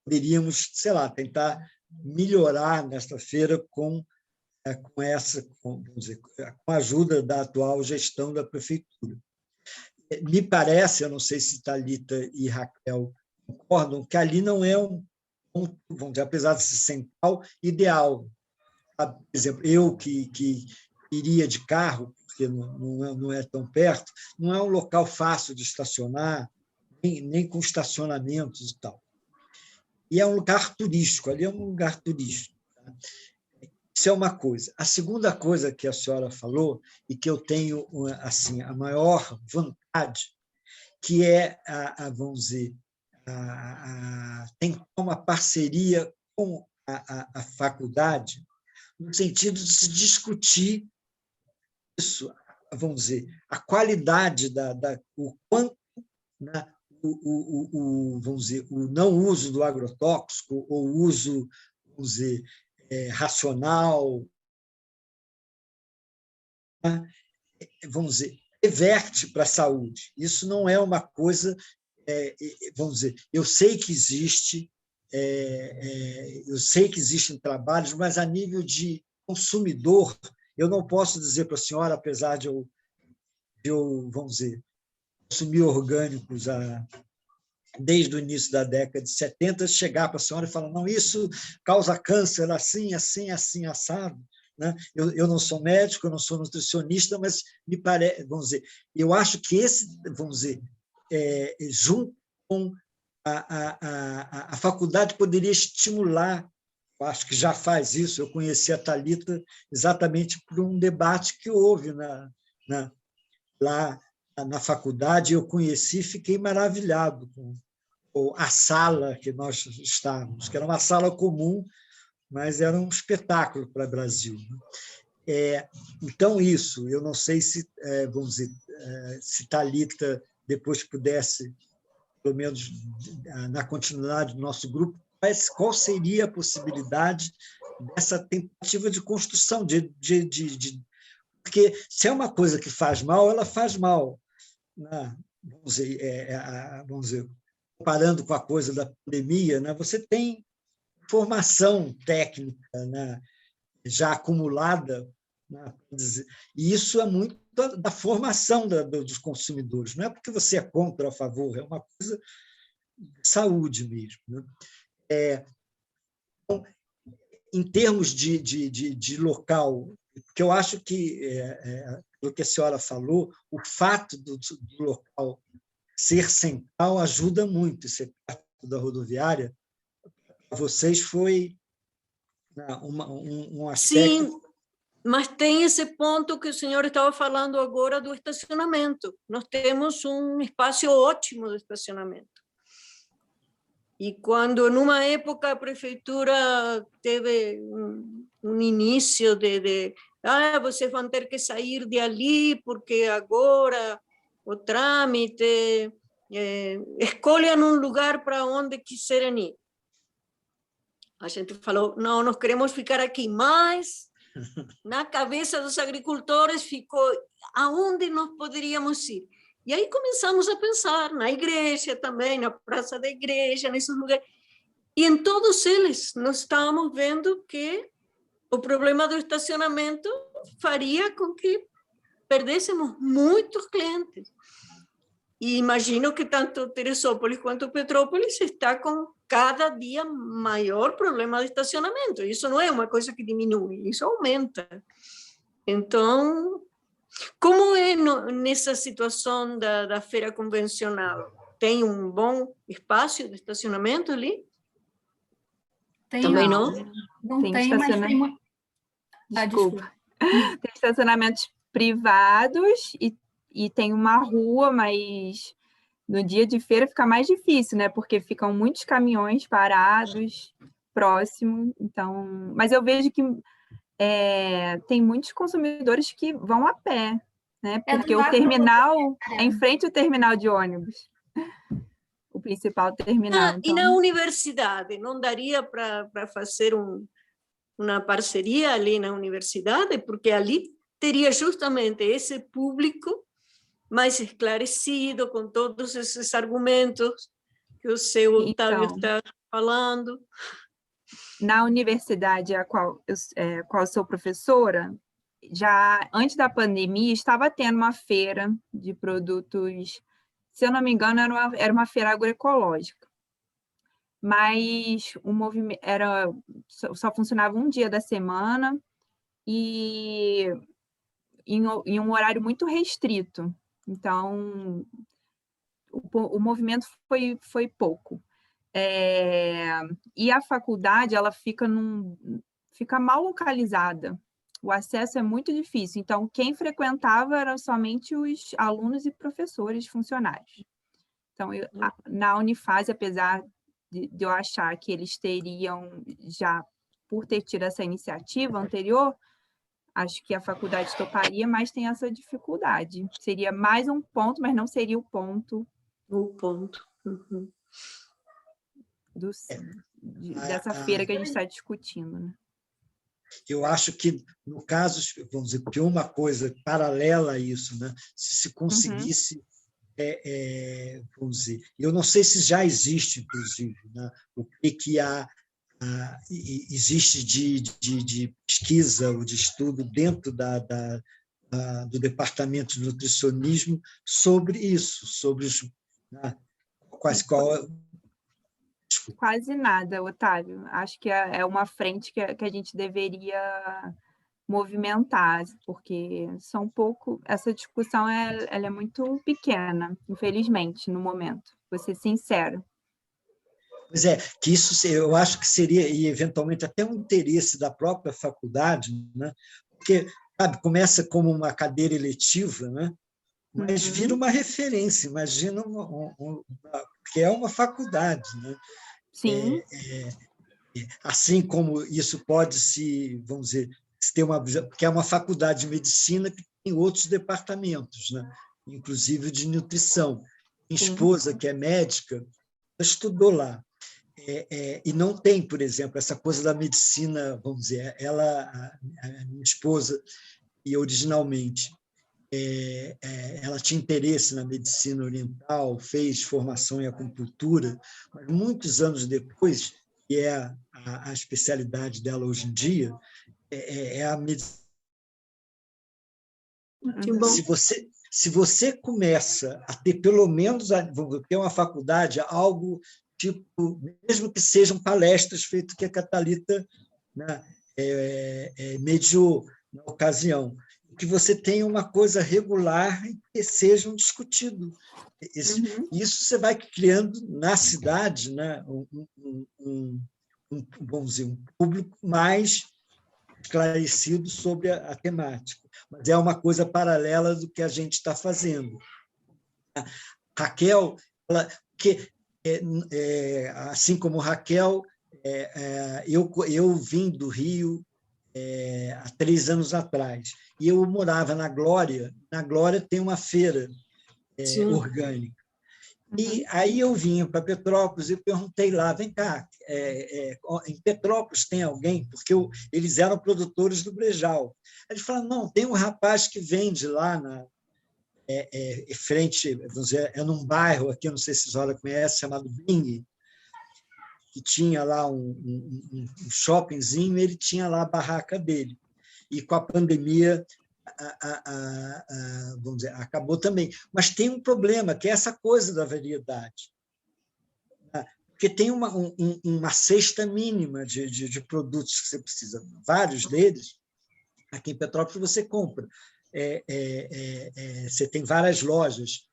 poderíamos, sei lá, tentar melhorar nesta feira com a ajuda da atual gestão da prefeitura. Me parece, eu não sei se Thalita e Raquel concordam, que ali não é um ponto, vamos dizer, apesar de ser central, ideal. Por exemplo, eu que iria de carro, porque não é tão perto, não é um local fácil de estacionar, nem com estacionamentos e tal. E é um lugar turístico, ali é um lugar turístico. Tá? Isso é uma coisa. A segunda coisa que a senhora falou, e que eu tenho assim, a maior vontade, que é, vamos dizer, tem uma parceria com a faculdade, no sentido de se discutir isso, vamos dizer, a qualidade, o quanto, né, vamos dizer, o não uso do agrotóxico, ou o uso, vamos dizer, racional, né, vamos dizer, reverte para a saúde. Isso não é uma coisa, vamos dizer, eu sei que existem trabalhos, mas a nível de consumidor, eu não posso dizer para a senhora, apesar de eu, vamos dizer, consumir orgânicos desde o início da década de 70, chegar para a senhora e falar, não, isso causa câncer assim, assim, assim, assado. Né? Eu não sou médico, eu não sou nutricionista, mas me parece, vamos dizer, eu acho que vamos dizer, junto com a faculdade poderia estimular, eu acho que já faz isso, eu conheci a Thalita exatamente por um debate que houve lá na faculdade, eu conheci e fiquei maravilhado com a sala que nós estávamos, que era uma sala comum, mas era um espetáculo para o Brasil. Então, isso, eu não sei se, vamos dizer, se Thalita depois pudesse pelo menos na continuidade do nosso grupo, qual seria a possibilidade dessa tentativa de construção, porque se é uma coisa que faz mal, ela faz mal, né? Vamos dizer, comparando com a coisa da pandemia, né? Você tem formação técnica, né, já acumulada, né, e isso é muito da formação dos consumidores, não é porque você é contra ou a favor, é uma coisa de saúde mesmo, né? Então, em termos de local, porque eu acho que, o que a senhora falou, o fato do local ser central ajuda muito, ser perto da rodoviária, para vocês foi um aspecto... Sim, mas tem esse ponto que o senhor estava falando agora do estacionamento. Nós temos um espaço ótimo de estacionamento. E quando, numa época, a prefeitura teve um início vocês vão ter que sair de ali, porque agora o trâmite, escolham um lugar para onde quiserem ir. A gente falou, não, nós queremos ficar aqui, mas na cabeça dos agricultores ficou aonde nós poderíamos ir. E aí começamos a pensar na igreja também, na praça da igreja, nesses lugares. E em todos eles nós estávamos vendo que o problema do estacionamento faria com que perdêssemos muitos clientes. E imagino que tanto Teresópolis quanto Petrópolis está com cada dia maior problema de estacionamento. Isso não é uma coisa que diminui, isso aumenta. Então, como é nessa situação da feira convencional? Tem um bom espaço de estacionamento ali? Também não? Não tem, mas tem muito... Desculpa. Tem estacionamentos privados e tem uma rua, mas no dia de feira fica mais difícil, né? Porque ficam muitos caminhões parados próximo. Então, mas eu vejo que tem muitos consumidores que vão a pé, né? Porque o terminal é em frente ao terminal de ônibus, o principal terminal. E na universidade, não daria para fazer uma parceria ali na universidade? Porque ali teria justamente esse público mais esclarecido, com todos esses argumentos que o seu Otávio está falando. Na universidade a qual eu sou professora, já antes da pandemia, estava tendo uma feira de produtos, se eu não me engano, era uma feira agroecológica. Mas o movimento só funcionava um dia da semana e em um horário muito restrito. Então, o movimento foi pouco. E a faculdade ela fica mal localizada. O acesso é muito difícil. Então, quem frequentava eram somente os alunos e professores funcionários. Então, na Unifase, apesar de eu achar que eles teriam, já por ter tido essa iniciativa anterior, acho que a faculdade toparia, mas tem essa dificuldade. Seria mais um ponto, mas não seria o ponto. O ponto. Uhum. Dessa feira que a gente está discutindo, né? Eu acho que, no caso, vamos dizer, que uma coisa paralela a isso, né? Se conseguisse, vamos dizer, eu não sei se já existe, inclusive, né? O que existe de pesquisa ou de estudo dentro do departamento de nutricionismo sobre isso, sobre os... Né? Quase nada, Otávio. Acho que é uma frente que a gente deveria movimentar, porque essa discussão ela é muito pequena, infelizmente, no momento, vou ser sincera. Pois que isso eu acho que seria, e eventualmente até um interesse da própria faculdade, né? Porque, sabe, começa como uma cadeira eletiva, né? Mas vira uma referência, imagina, que é uma faculdade, né? Sim. Assim como isso pode vamos dizer, se ter porque é uma faculdade de medicina que tem outros departamentos, né? Inclusive de nutrição. Minha esposa, que é médica, ela estudou lá. E não tem, por exemplo, essa coisa da medicina, vamos dizer, a minha esposa, e originalmente, ela tinha interesse na medicina oriental, fez formação em acupuntura, mas muitos anos depois, que é a especialidade dela hoje em dia, é a medicina. Se você começa a ter pelo menos, ter uma faculdade, algo tipo, mesmo que sejam palestras feitas que a Catalita, né, mediou na ocasião, que você tenha uma coisa regular e que sejam discutidos. Isso você vai criando na cidade, né, vamos dizer, um público mais esclarecido sobre a temática. Mas é uma coisa paralela do que a gente está fazendo. A Raquel, assim como Raquel, eu vim do Rio há 3 anos atrás, e eu morava na Glória. Na Glória tem uma feira orgânica. E aí eu vinha para Petrópolis e perguntei lá, vem cá, em Petrópolis tem alguém? Porque eles eram produtores do Brejal. Eles falaram, não, tem um rapaz que vende lá na frente, vamos dizer, num bairro aqui, não sei se a senhora conhece, chamado Bing, que tinha lá um shoppingzinho, ele tinha lá a barraca dele. E com a pandemia, vamos dizer, acabou também. Mas tem um problema, que é essa coisa da variedade. Porque tem uma cesta mínima de produtos que você precisa. Vários deles, aqui em Petrópolis, você compra. Você tem várias lojas,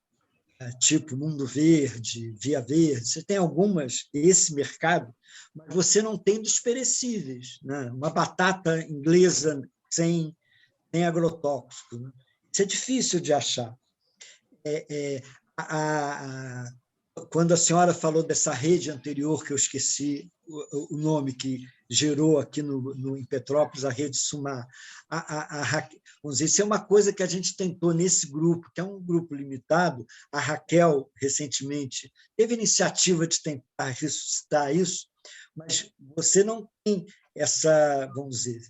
tipo Mundo Verde, Via Verde, você tem algumas, esse mercado, mas você não tem dos perecíveis, né? Uma batata inglesa sem agrotóxico, né? Isso é difícil de achar. Quando a senhora falou dessa rede anterior, que eu esqueci o nome, que gerou aqui em Petrópolis a rede Sumar, vamos dizer, isso é uma coisa que a gente tentou nesse grupo, que é um grupo limitado. A Raquel, recentemente, teve iniciativa de tentar ressuscitar isso, mas você não tem essa, vamos dizer,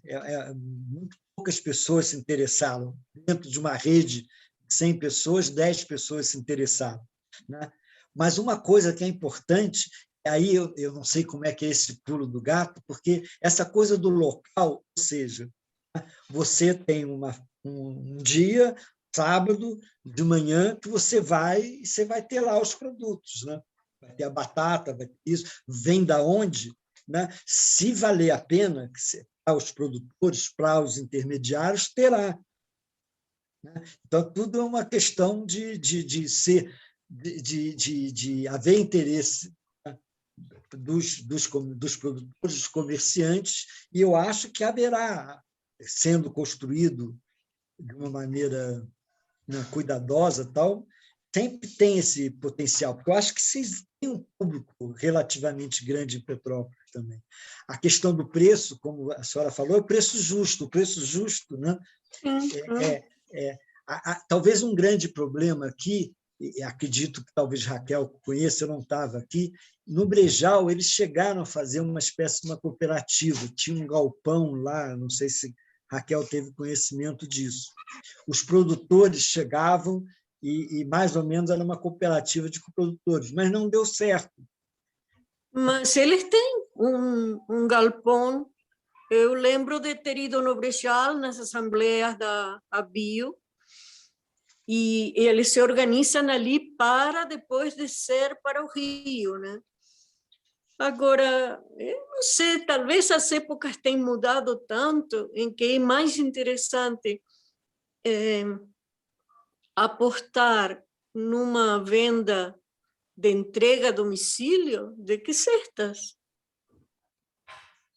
muito poucas pessoas se interessaram. Dentro de uma rede de 100 pessoas, 10 pessoas se interessaram, né? Mas uma coisa que é importante, aí eu não sei como é que é esse pulo do gato, porque essa coisa do local, ou seja, você tem um dia, sábado, de manhã, que você vai ter lá os produtos, né? Vai ter a batata, vai ter isso, vem da onde, né? Se valer a pena, para os produtores, para os intermediários, terá. Né? Então, tudo é uma questão de haver interesse, né, dos produtores, dos comerciantes, e eu acho que haverá, sendo construído de uma maneira, né, cuidadosa, tal, sempre tem esse potencial, porque eu acho que vocês têm um público relativamente grande em Petrópolis também. A questão do preço, como a senhora falou, é o preço justo, né? Talvez um grande problema aqui, acredito que talvez Raquel conheça, eu não estava aqui, no Brejal eles chegaram a fazer uma espécie de uma cooperativa, tinha um galpão lá, não sei se Raquel teve conhecimento disso. Os produtores chegavam e mais ou menos era uma cooperativa de produtores, mas não deu certo. Mas eles têm um galpão. Eu lembro de ter ido no Brejal, nas assembleias da Bio, e eles se organizam ali para depois descer para o Rio, né? Agora, eu não sei, talvez as épocas tenham mudado tanto em que é mais interessante apostar numa venda de entrega a domicílio do que cestas.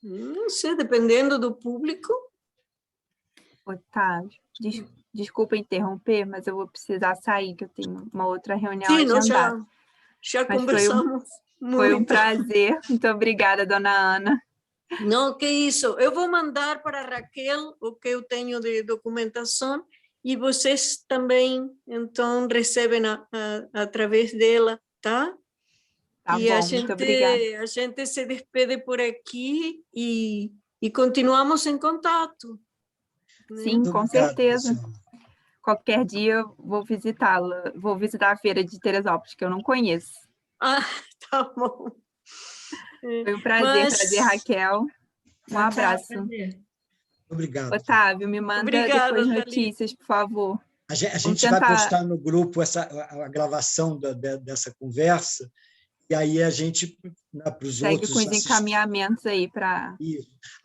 Não sei, dependendo do público. Otávio, desculpa interromper, mas eu vou precisar sair, que eu tenho uma outra reunião agendada. Sim, já conversamos. Foi um prazer. Muito obrigada, dona Ana. Não, que isso. Eu vou mandar para a Raquel o que eu tenho de documentação e vocês também, então, recebem através dela, tá? Tá E bom, muito obrigada. a gente se despede por aqui e continuamos em contato. Né? Sim, com Obrigado, certeza. Luciana. Qualquer dia eu vou visitá-la. Vou visitar a feira de Teresópolis, que eu não conheço. Ah, tá bom. Foi um prazer, Raquel. Um abraço. Prazer. Obrigado. Otávio, me manda Obrigada, depois Thalita. notícias, por favor. A gente Vamos vai tentar- postar no grupo a gravação dessa conversa, e aí a gente, para os Segue outros... com os encaminhamentos aí para...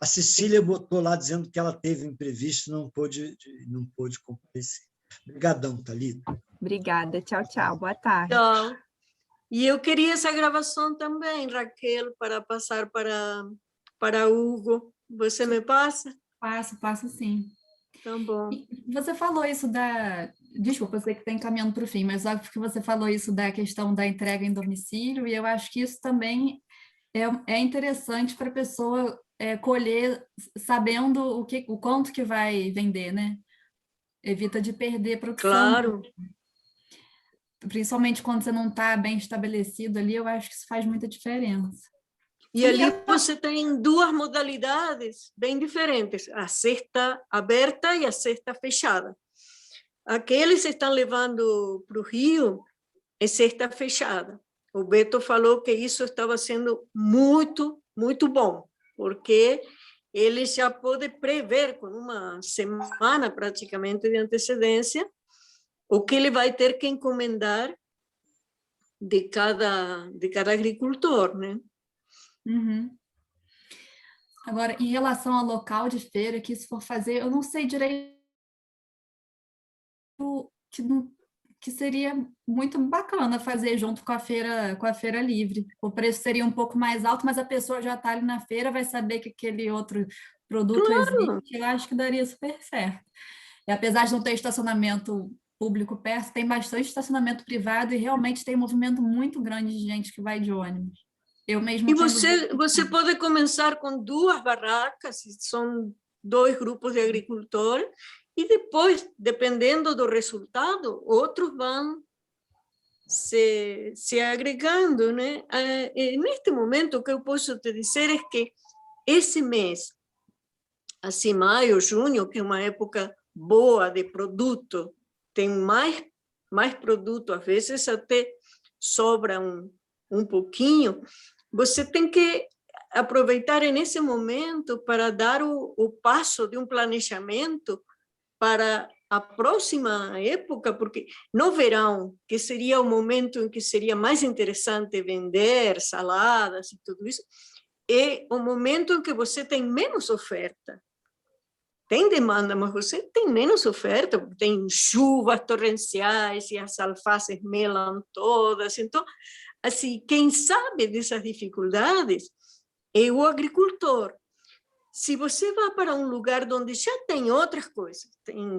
A Cecília botou lá dizendo que ela teve imprevisto, não pôde comparecer. Obrigadão, Thalita. Obrigada. Tchau, tchau. Boa tarde. Tchau. E eu queria essa gravação também, Raquel, para passar para Hugo. Você me passa? Passo sim. Tá bom. E você falou isso da... Desculpa, eu sei que está encaminhando para o fim, mas só que você falou isso da questão da entrega em domicílio, e eu acho que isso também é interessante para a pessoa colher sabendo o quanto que vai vender, né? Evita de perder produção. Claro. Principalmente quando você não está bem estabelecido ali, eu acho que isso faz muita diferença. E ali você tem duas modalidades bem diferentes, a cesta aberta e a cesta fechada. Aqueles que estão levando para o Rio é cesta fechada. O Beto falou que isso estava sendo muito, muito bom, porque ele já pode prever com uma semana praticamente de antecedência o que ele vai ter que encomendar de cada agricultor, né? Uhum. Agora, em relação ao local de feira, que se for fazer, eu não sei direito que seria muito bacana fazer junto com a feira livre. O preço seria um pouco mais alto, mas a pessoa já está ali na feira, vai saber que aquele outro produto existe. Eu acho que daria super certo. E apesar de não ter estacionamento público perto, tem bastante estacionamento privado e realmente tem um movimento muito grande de gente que vai de ônibus. Eu mesmo E você pode começar com duas barracas, são 2 grupos de agricultores, e depois, dependendo do resultado, outros vão se agregando, né? Neste momento, o que eu posso te dizer é que esse mês, assim, maio, junho, que é uma época boa de produto, tem mais produto, às vezes até sobra um pouquinho, você tem que aproveitar nesse momento para dar o passo de um planejamento para a próxima época, porque no verão, que seria o momento em que seria mais interessante vender saladas e tudo isso, é o momento em que você tem menos oferta. Tem demanda, mas você tem menos oferta, porque tem chuvas torrenciais e as alfaces melam todas. Então, assim, quem sabe dessas dificuldades é o agricultor. Se você vai para um lugar onde já tem outras coisas,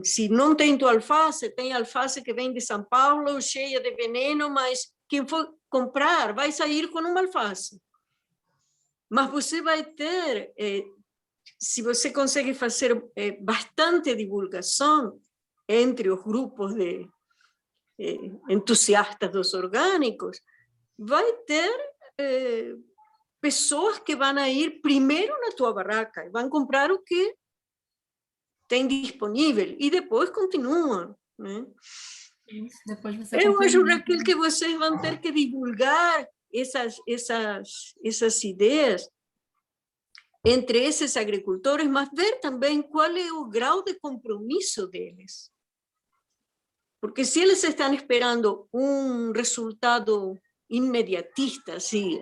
se não tem tua alface, tem alface que vem de São Paulo, cheia de veneno, mas quem for comprar vai sair com uma alface. Mas você vai ter, se você consegue fazer bastante divulgação entre os grupos de entusiastas dos orgânicos, vai ter pessoas que vão ir primeiro na tua barraca, vão comprar o que tem disponível e depois continuam, né? Isso, depois você Eu acho, Raquel, que vocês vão ter que divulgar essas ideias entre esses agricultores, mas ver também qual é o grau de compromisso deles. Porque se eles estão esperando um resultado imediatista, assim,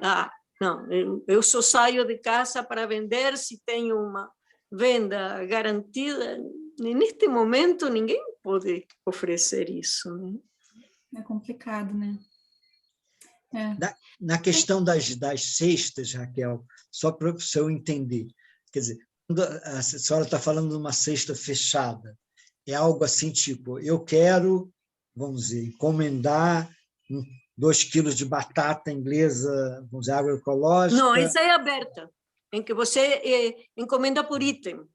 não, eu só saio de casa para vender se tenho uma venda garantida. Neste momento, ninguém pode oferecer isso, né? É complicado, né? Na questão das cestas, Raquel, só para eu entender, quer dizer, quando a senhora está falando de uma cesta fechada, é algo assim, tipo, eu quero, vamos dizer, encomendar 2 quilos de batata inglesa, vamos dizer, agroecológica. Não, essa é aberta, em que você encomenda por item.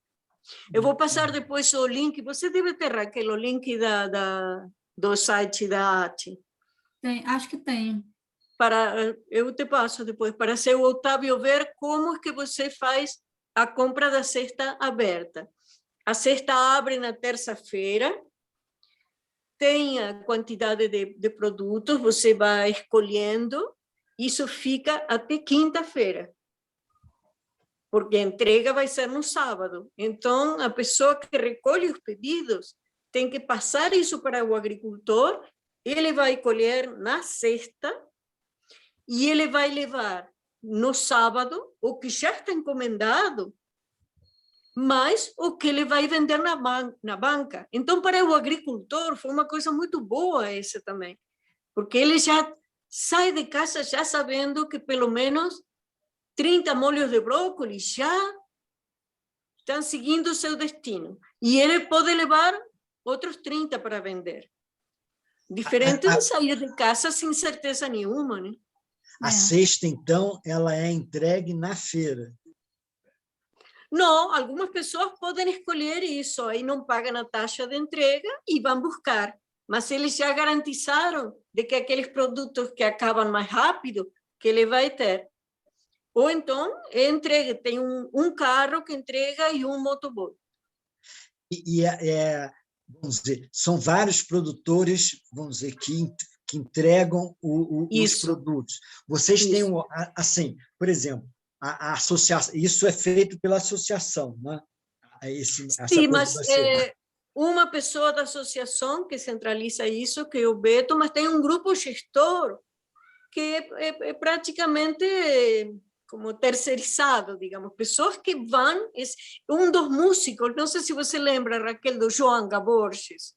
Eu vou passar depois o link, você deve ter, Raquel, o link do site da ATI. Tem, acho que tem. Eu te passo depois, para ser o Otávio ver como é que você faz a compra da cesta aberta. A cesta abre na terça-feira, tem a quantidade de produtos, você vai escolhendo, isso fica até quinta-feira, porque a entrega vai ser no sábado. Então, a pessoa que recolhe os pedidos tem que passar isso para o agricultor, ele vai colher na sexta e ele vai levar no sábado o que já está encomendado, mas o que ele vai vender na banca. Então, para o agricultor, foi uma coisa muito boa essa também, porque ele já sai de casa já sabendo que pelo menos 30 molhos de brócolis já estão seguindo o seu destino. E ele pode levar outros 30 para vender. Diferente de sair de casa sem certeza nenhuma, né? A cesta, então, ela é entregue na feira. Não, algumas pessoas podem escolher isso, aí não pagam a taxa de entrega e vão buscar. Mas eles já garantizaram de que aqueles produtos que acabam mais rápido, que ele vai ter. Ou então, entrega, tem um carro que entrega e um motoboy. Vamos dizer, são vários produtores, vamos dizer, que entregam os produtos. Vocês têm, assim, por exemplo, a associação, isso é feito pela associação, né? Sim, mas uma pessoa da associação que centraliza isso, que é o Beto, mas tem um grupo gestor que é praticamente como terceirizado, digamos, pessoas que vão, dos músicos, não sei se você lembra, Raquel, do João Borges,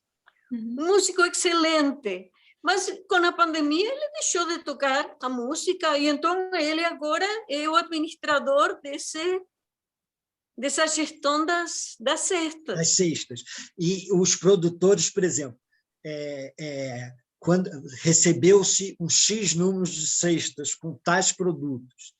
um músico excelente, mas com a pandemia ele deixou de tocar a música e então ele agora é o administrador dessa gestão das cestas. Das cestas. E os produtores, por exemplo, quando recebeu-se um X número de cestas com tais produtos,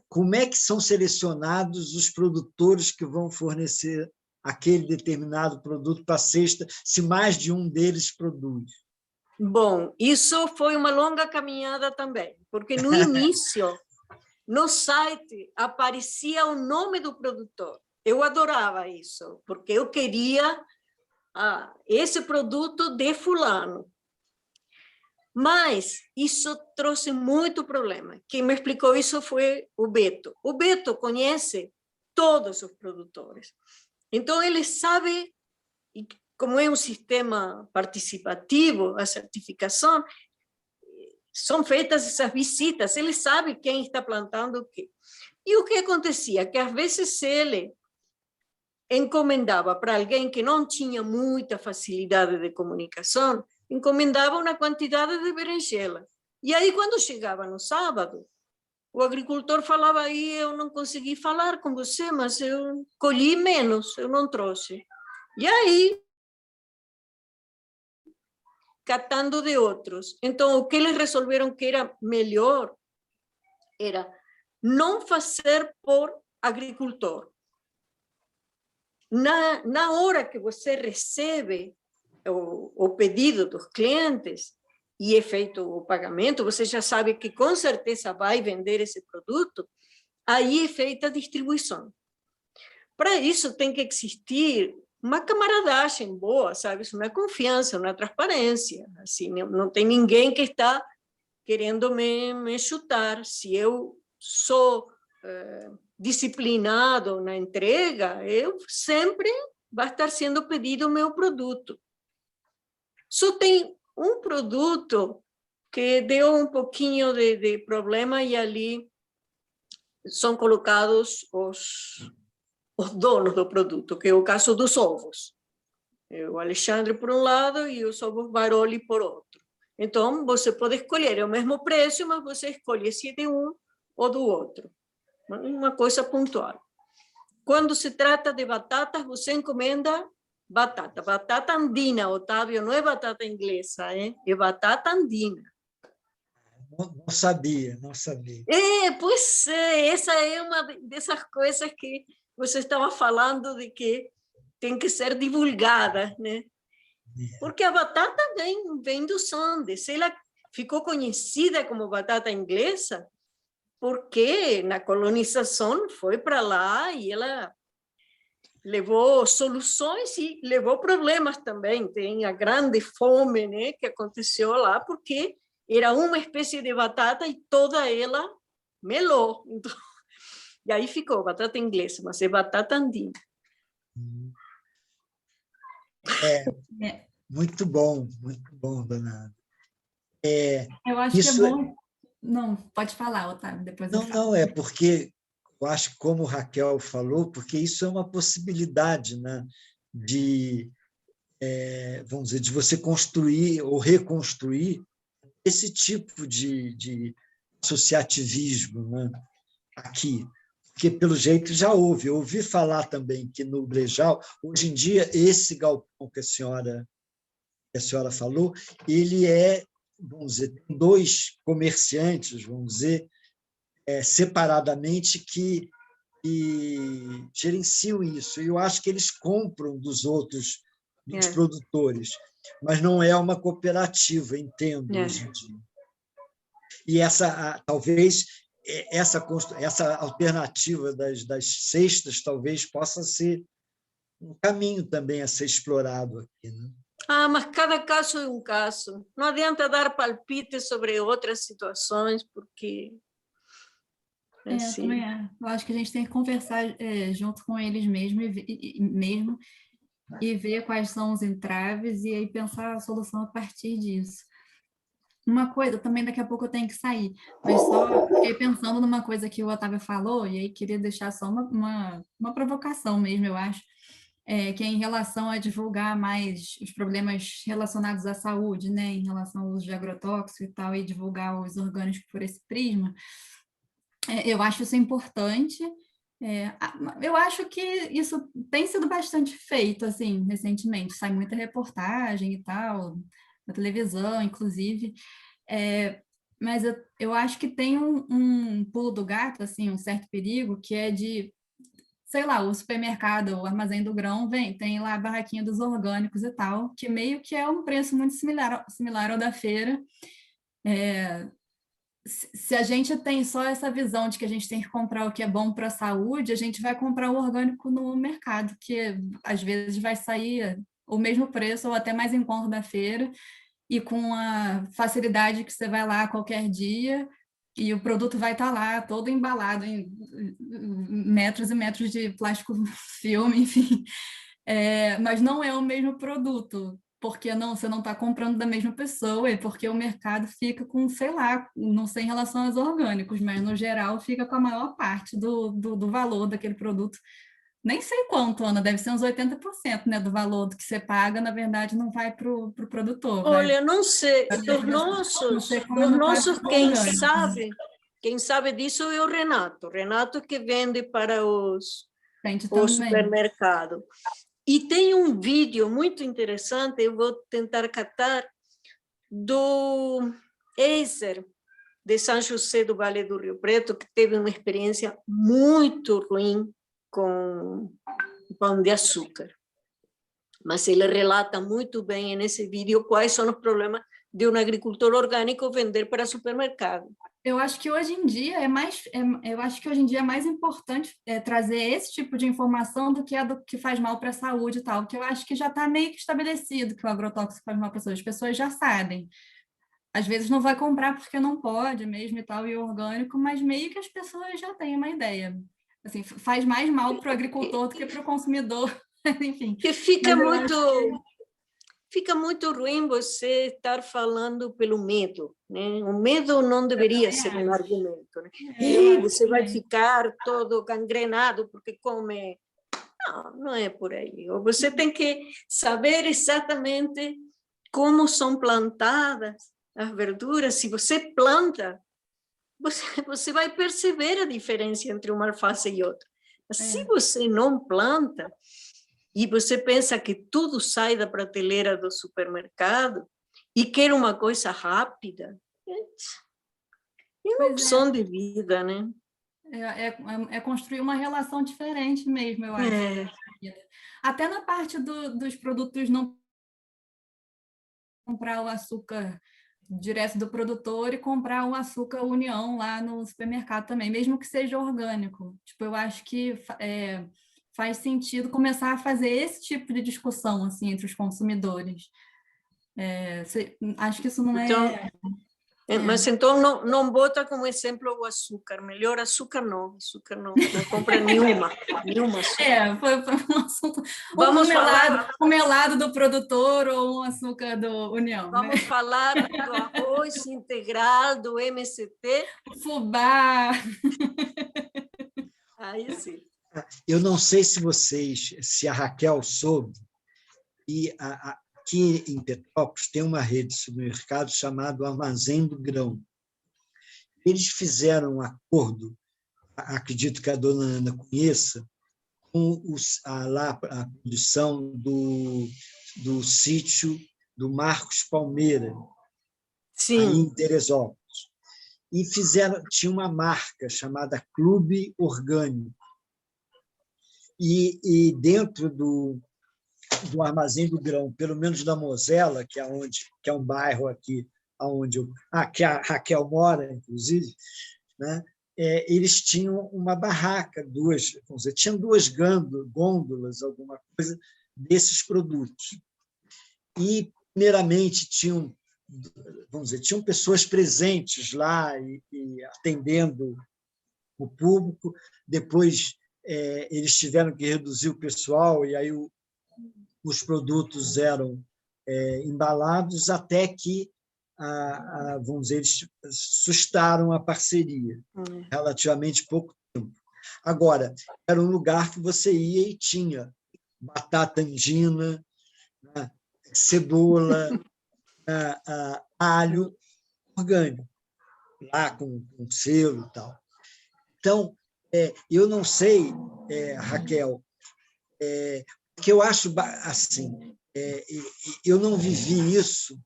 como é que são selecionados os produtores que vão fornecer aquele determinado produto para a cesta, se mais de um deles produz? Bom, isso foi uma longa caminhada também, porque no início, no site, aparecia o nome do produtor. Eu adorava isso, porque eu queria esse produto de fulano. Mas isso trouxe muito problema. Quem me explicou isso foi o Beto. O Beto conhece todos os produtores. Então, ele sabe, como é um sistema participativo, a certificação, são feitas essas visitas, ele sabe quem está plantando o quê. E o que acontecia? Que, às vezes, ele encomendava para alguém que não tinha muita facilidade de comunicação, encomendava uma quantidade de berinjela. E aí, quando chegava no sábado, o agricultor falava aí, eu não consegui falar com você, mas eu colhi menos, eu não trouxe. E aí, catando de outros. Então, o que eles resolveram que era melhor era não fazer por agricultor. Na hora que você recebe o pedido dos clientes e é feito o pagamento, você já sabe que com certeza vai vender esse produto, aí é feita a distribuição. Para isso tem que existir uma camaradagem boa, sabe? Uma confiança, uma transparência. Assim, não tem ninguém que está querendo me chutar. Se eu sou disciplinado na entrega, eu sempre vai estar sendo pedido o meu produto. Só tem um produto que deu um pouquinho de problema e ali são colocados os donos do produto, que é o caso dos ovos. O Alexandre por um lado e os ovos Baroli por outro. Então, você pode escolher, é o mesmo preço, mas você escolhe se é de um ou do outro. Uma coisa pontual. Quando se trata de batatas, você encomenda batata andina, Otávio, não é batata inglesa, é batata andina. Não sabia. Pois é, essa é uma dessas coisas que você estava falando de que tem que ser divulgada, né? Porque a batata vem dos Andes. Ela ficou conhecida como batata inglesa porque na colonização foi para lá e ela levou soluções e levou problemas também. Tem a grande fome, né, que aconteceu lá porque era uma espécie de batata e toda ela melou. Então, e aí ficou batata inglesa, mas é batata andina. Muito bom, dona. Eu acho que é Isso bom... Não, pode falar, Otávio, depois eu falo. não, é porque eu acho, como Raquel falou, porque isso é uma possibilidade, né, de, vamos dizer, de você construir ou reconstruir esse tipo de associativismo, né, aqui. Porque, pelo jeito, já houve. Eu ouvi falar também que no Brejal, hoje em dia, esse galpão que a senhora falou, ele vamos dizer, tem 2 comerciantes, vamos dizer, separadamente, que gerenciam isso. E eu acho que eles compram dos outros, dos produtores, mas não é uma cooperativa, entendo, hoje em dia. E talvez essa alternativa das cestas talvez possa ser um caminho também a ser explorado aqui, né? Mas cada caso é um caso. Não adianta dar palpite sobre outras situações, porque... Assim, eu acho que a gente tem que conversar junto com eles e ver quais são os entraves e aí pensar a solução a partir disso. Uma coisa, também daqui a pouco eu tenho que sair, mas só fiquei pensando numa coisa que o Otávio falou, e aí queria deixar só uma provocação mesmo, eu acho, que é em relação a divulgar mais os problemas relacionados à saúde, né, em relação ao uso de agrotóxico e tal, e divulgar os orgânicos por esse prisma. Eu acho isso importante. Eu acho que isso tem sido bastante feito, assim, recentemente. Sai muita reportagem e tal, na televisão, inclusive. Mas eu acho que tem um pulo do gato, assim, um certo perigo, que é de, sei lá, o supermercado, o armazém do grão, tem lá a barraquinha dos orgânicos e tal, que meio que é um preço muito similar ao da feira. Se a gente tem só essa visão de que a gente tem que comprar o que é bom para a saúde, a gente vai comprar o orgânico no mercado, que às vezes vai sair o mesmo preço ou até mais em conta da feira, e com a facilidade que você vai lá qualquer dia e o produto vai estar lá todo embalado em metros e metros de plástico filme, enfim. Mas não é o mesmo produto, porque você não está comprando da mesma pessoa e porque o mercado fica com, sei lá, não sei em relação aos orgânicos, mas no geral fica com a maior parte do valor daquele produto. Nem sei quanto, Ana, deve ser uns 80%, né, do valor do que você paga, na verdade, não vai para o produtor. Olha, não sei, Não sei como dos é no nossos caso do quem sabe disso é o Renato que vende para os também. supermercados. E tem um vídeo muito interessante, eu vou tentar catar, do Eiser, de São José do Vale do Rio Preto, que teve uma experiência muito ruim com pão de açúcar. Mas ele relata muito bem nesse vídeo quais são os problemas de um agricultor orgânico vender para supermercado. Eu acho que hoje em dia é mais importante trazer esse tipo de informação do que a do que faz mal para a saúde e tal, porque eu acho que já está meio que estabelecido que o agrotóxico faz mal para a saúde, as pessoas já sabem. Às vezes não vai comprar porque não pode mesmo e tal, e orgânico, mas meio que as pessoas já têm uma ideia. Assim, faz mais mal para o agricultor do que para o consumidor, enfim. Que fica muito ruim você estar falando pelo medo, né? O medo não deveria ser um argumento, né? Você vai ficar todo gangrenado porque come... Não é por aí. Você tem que saber exatamente como são plantadas as verduras. Se você planta, você vai perceber a diferença entre uma alface e outra. Mas se você não planta, e você pensa que tudo sai da prateleira do supermercado e quer uma coisa rápida, é uma opção de vida, né? É construir uma relação diferente mesmo, eu acho. Até na parte dos produtos, não comprar o açúcar direto do produtor e comprar o açúcar União lá no supermercado também, mesmo que seja orgânico. Tipo, eu acho que faz sentido começar a fazer esse tipo de discussão assim, entre os consumidores. Acho que isso não é... Mas então não bota como exemplo o açúcar. Melhor açúcar não compra nenhuma açúcar. Foi um assunto. Vamos um melado do produtor ou um açúcar do União. Vamos falar do arroz integral, do MST. Fubá. Aí sim. Eu não sei se a Raquel soube, e aqui em Petrópolis tem uma rede de supermercado chamada Armazém do Grão. Eles fizeram um acordo, acredito que a dona Ana conheça, com a produção do sítio do Marcos Palmeira, Sim. aí em Teresópolis. E tinha uma marca chamada Clube Orgânico. E dentro do Armazém do Grão, pelo menos da Mosela, que é um bairro aqui que a Raquel mora, inclusive, né? Eles tinham uma barraca, tinham duas gôndolas, alguma coisa, desses produtos. E, primeiramente, tinham pessoas presentes lá e atendendo o público. Depois, eles tiveram que reduzir o pessoal, e aí os produtos eram embalados, até que eles sustaram a parceria, relativamente pouco tempo. Agora, era um lugar que você ia e tinha batata andina, né, cebola, alho orgânico, lá com selo e tal. Então, eu não sei, Raquel, que eu acho assim, eu não vivi isso.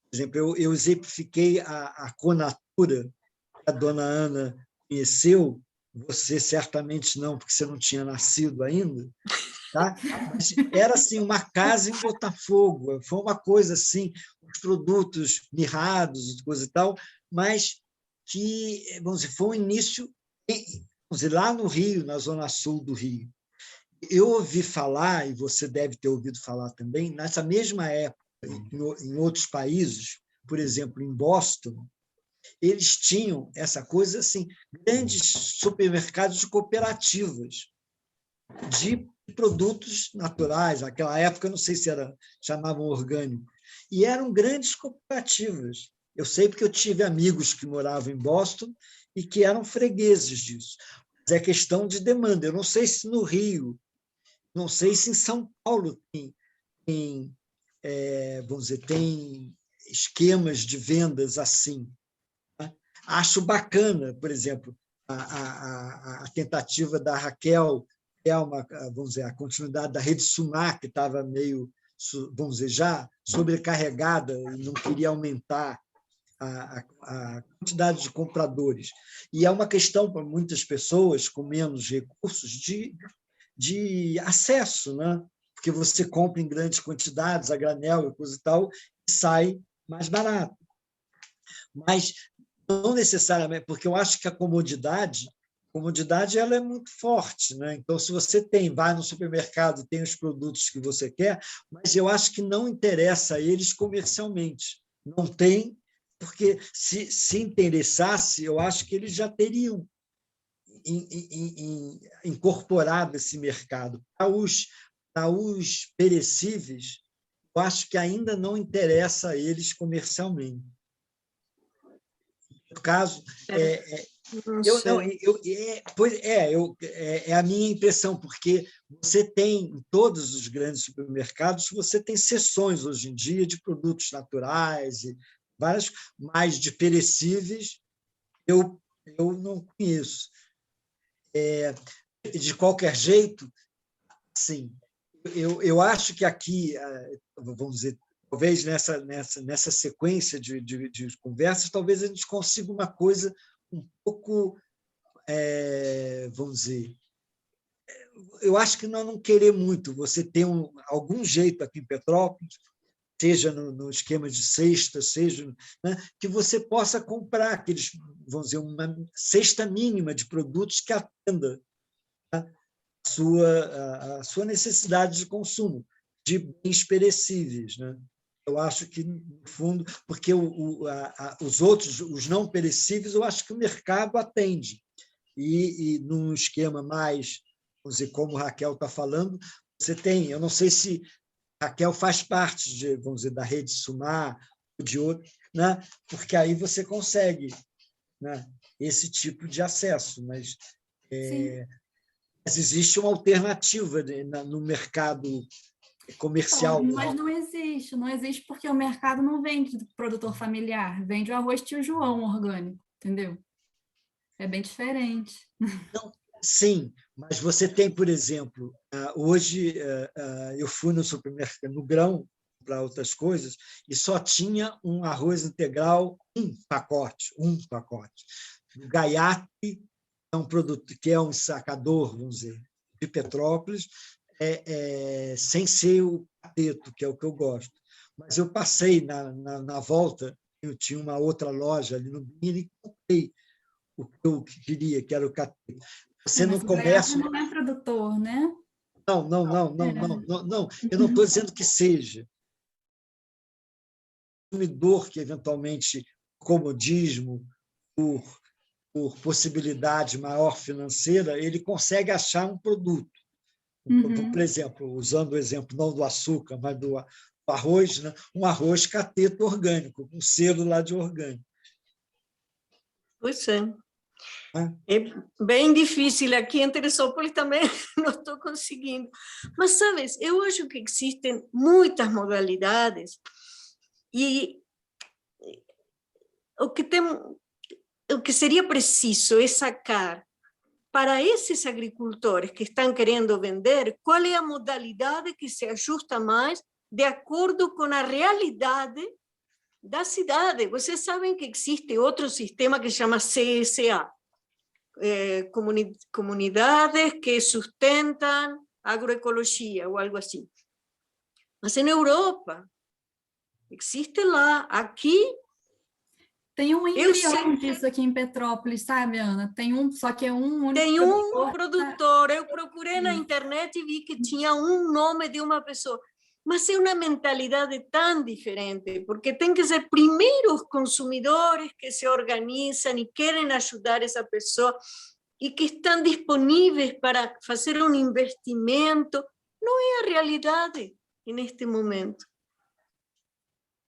Por exemplo, eu exemplifiquei a Conatura, que a dona Ana conheceu, você certamente não, porque você não tinha nascido ainda, tá? Mas era assim, uma casa em Botafogo, foi uma coisa assim, os produtos mirrados, coisa e tal, mas que, vamos dizer, foi um início, vamos dizer, lá no Rio, na zona sul do Rio. Eu ouvi falar, e você deve ter ouvido falar também, nessa mesma época, em outros países, por exemplo, em Boston, eles tinham essa coisa assim, grandes supermercados de cooperativas de produtos naturais. Naquela época, não sei se chamavam orgânico, e eram grandes cooperativas. Eu sei porque eu tive amigos que moravam em Boston e que eram fregueses disso. Mas é questão de demanda. Eu não sei se no Rio, não sei se em São Paulo tem esquemas de vendas assim. Tá? Acho bacana, por exemplo, a tentativa da Raquel, que é a continuidade da Rede Sumar, que estava meio, já sobrecarregada e não queria aumentar a quantidade de compradores. E é uma questão para muitas pessoas com menos recursos de acesso, né? Porque você compra em grandes quantidades, a granel e coisa e tal, e sai mais barato. Mas não necessariamente, porque eu acho que a comodidade ela é muito forte, né? Então, se você vai no supermercado, tem os produtos que você quer, mas eu acho que não interessa a eles comercialmente. Não tem, porque se interessasse, eu acho que eles já teriam incorporado esse mercado. Para os perecíveis, eu acho que ainda não interessa a eles comercialmente. No caso, é a minha impressão, porque você tem, em todos os grandes supermercados, você tem seções hoje em dia de produtos naturais, e várias, mais de perecíveis, eu não conheço. De qualquer jeito, sim, eu acho que aqui, vamos dizer, talvez nessa sequência de conversas, talvez a gente consiga uma coisa um pouco vamos dizer, eu acho que não querer muito, você tem algum jeito aqui em Petrópolis, seja no esquema de cesta, seja, né, que você possa comprar aqueles, vamos dizer, uma cesta mínima de produtos que atenda, né, a sua necessidade de consumo de bens perecíveis, né? Eu acho que, no fundo, porque os outros, os não perecíveis, eu acho que o mercado atende. E num esquema mais, vamos dizer, como a Raquel está falando, você tem, eu não sei se Raquel faz parte de, vamos dizer, da rede Sumar, de outro, né? Porque aí você consegue, né, esse tipo de acesso, mas existe uma alternativa no mercado comercial. Mas não existe porque o mercado não vende do produtor familiar, vende o arroz Tio João orgânico, entendeu? É bem diferente. Não, sim, mas você tem, por exemplo, hoje eu fui no supermercado, no Grão, para outras coisas, e só tinha um arroz integral, um pacote. O Gaiate é um produto que é um ensacador, vamos dizer, de Petrópolis, sem ser o cateto, que é o que eu gosto. Mas eu passei na volta, eu tinha uma outra loja ali no Bini e comprei o que eu queria, que era o cateto. Você no comércio... não é produtor, né? Não. Eu não estou dizendo que seja. O consumidor que, eventualmente, comodismo, por possibilidade maior financeira, ele consegue achar um produto. Por exemplo, usando o exemplo não do açúcar, mas do arroz, né? Um arroz cateto orgânico, com selo lá de orgânico. Pois é. É bem difícil. Aqui em Teresópolis também não estou conseguindo. Mas, sabes, eu acho que existem muitas modalidades e o que seria preciso é sacar para esses agricultores que estão querendo vender, qual é a modalidade que se ajusta mais de acordo com a realidade da cidade. Vocês sabem que existe outro sistema que se chama CSA, comunidades que sustentam agroecologia ou algo assim. Mas em Europa, existe lá, aqui... Tem um embrião disso aqui em Petrópolis, sabe, Ana? Tem só que é um único Tem um produtor. Eu procurei na internet e vi que tinha um nome de uma pessoa. Mas é uma mentalidade tão diferente, porque tem que ser primeiro os consumidores que se organizam e querem ajudar essa pessoa e que estão disponíveis para fazer um investimento. Não é a realidade neste momento.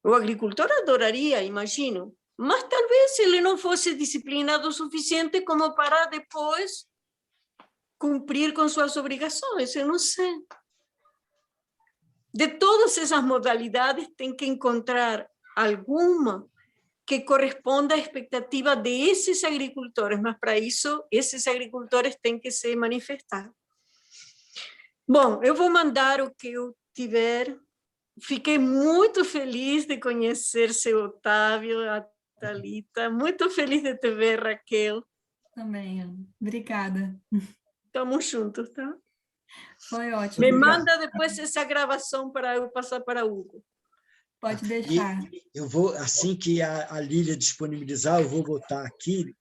O agricultor adoraria, imagino, mas talvez ele não fosse disciplinado o suficiente como para depois cumprir com suas obrigações, eu não sei. De todas essas modalidades, tem que encontrar alguma que corresponda à expectativa desses agricultores, mas para isso, esses agricultores têm que se manifestar. Bom, eu vou mandar o que eu tiver. Fiquei muito feliz de conhecer seu Otávio, a Thalita. Muito feliz de te ver, Raquel. Também, Ana. Obrigada. Estamos juntos, tá? Foi ótimo. Me manda depois essa gravação para eu passar para Hugo. Pode deixar. E eu vou, assim que a Lília disponibilizar, eu vou botar aqui,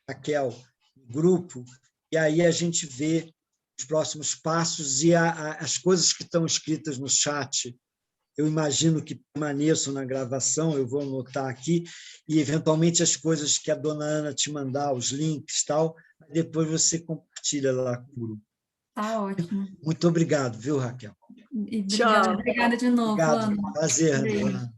Raquel, no grupo, e aí a gente vê os próximos passos e as coisas que estão escritas no chat. Eu imagino que permaneçam na gravação, eu vou anotar aqui, e, eventualmente, as coisas que a dona Ana te mandar, os links e tal, depois você compartilha lá com o grupo. Tá ótimo. Muito obrigado, viu, Raquel? Obrigada de novo, Obrigado. Ana. Prazer, Beijo. Ana.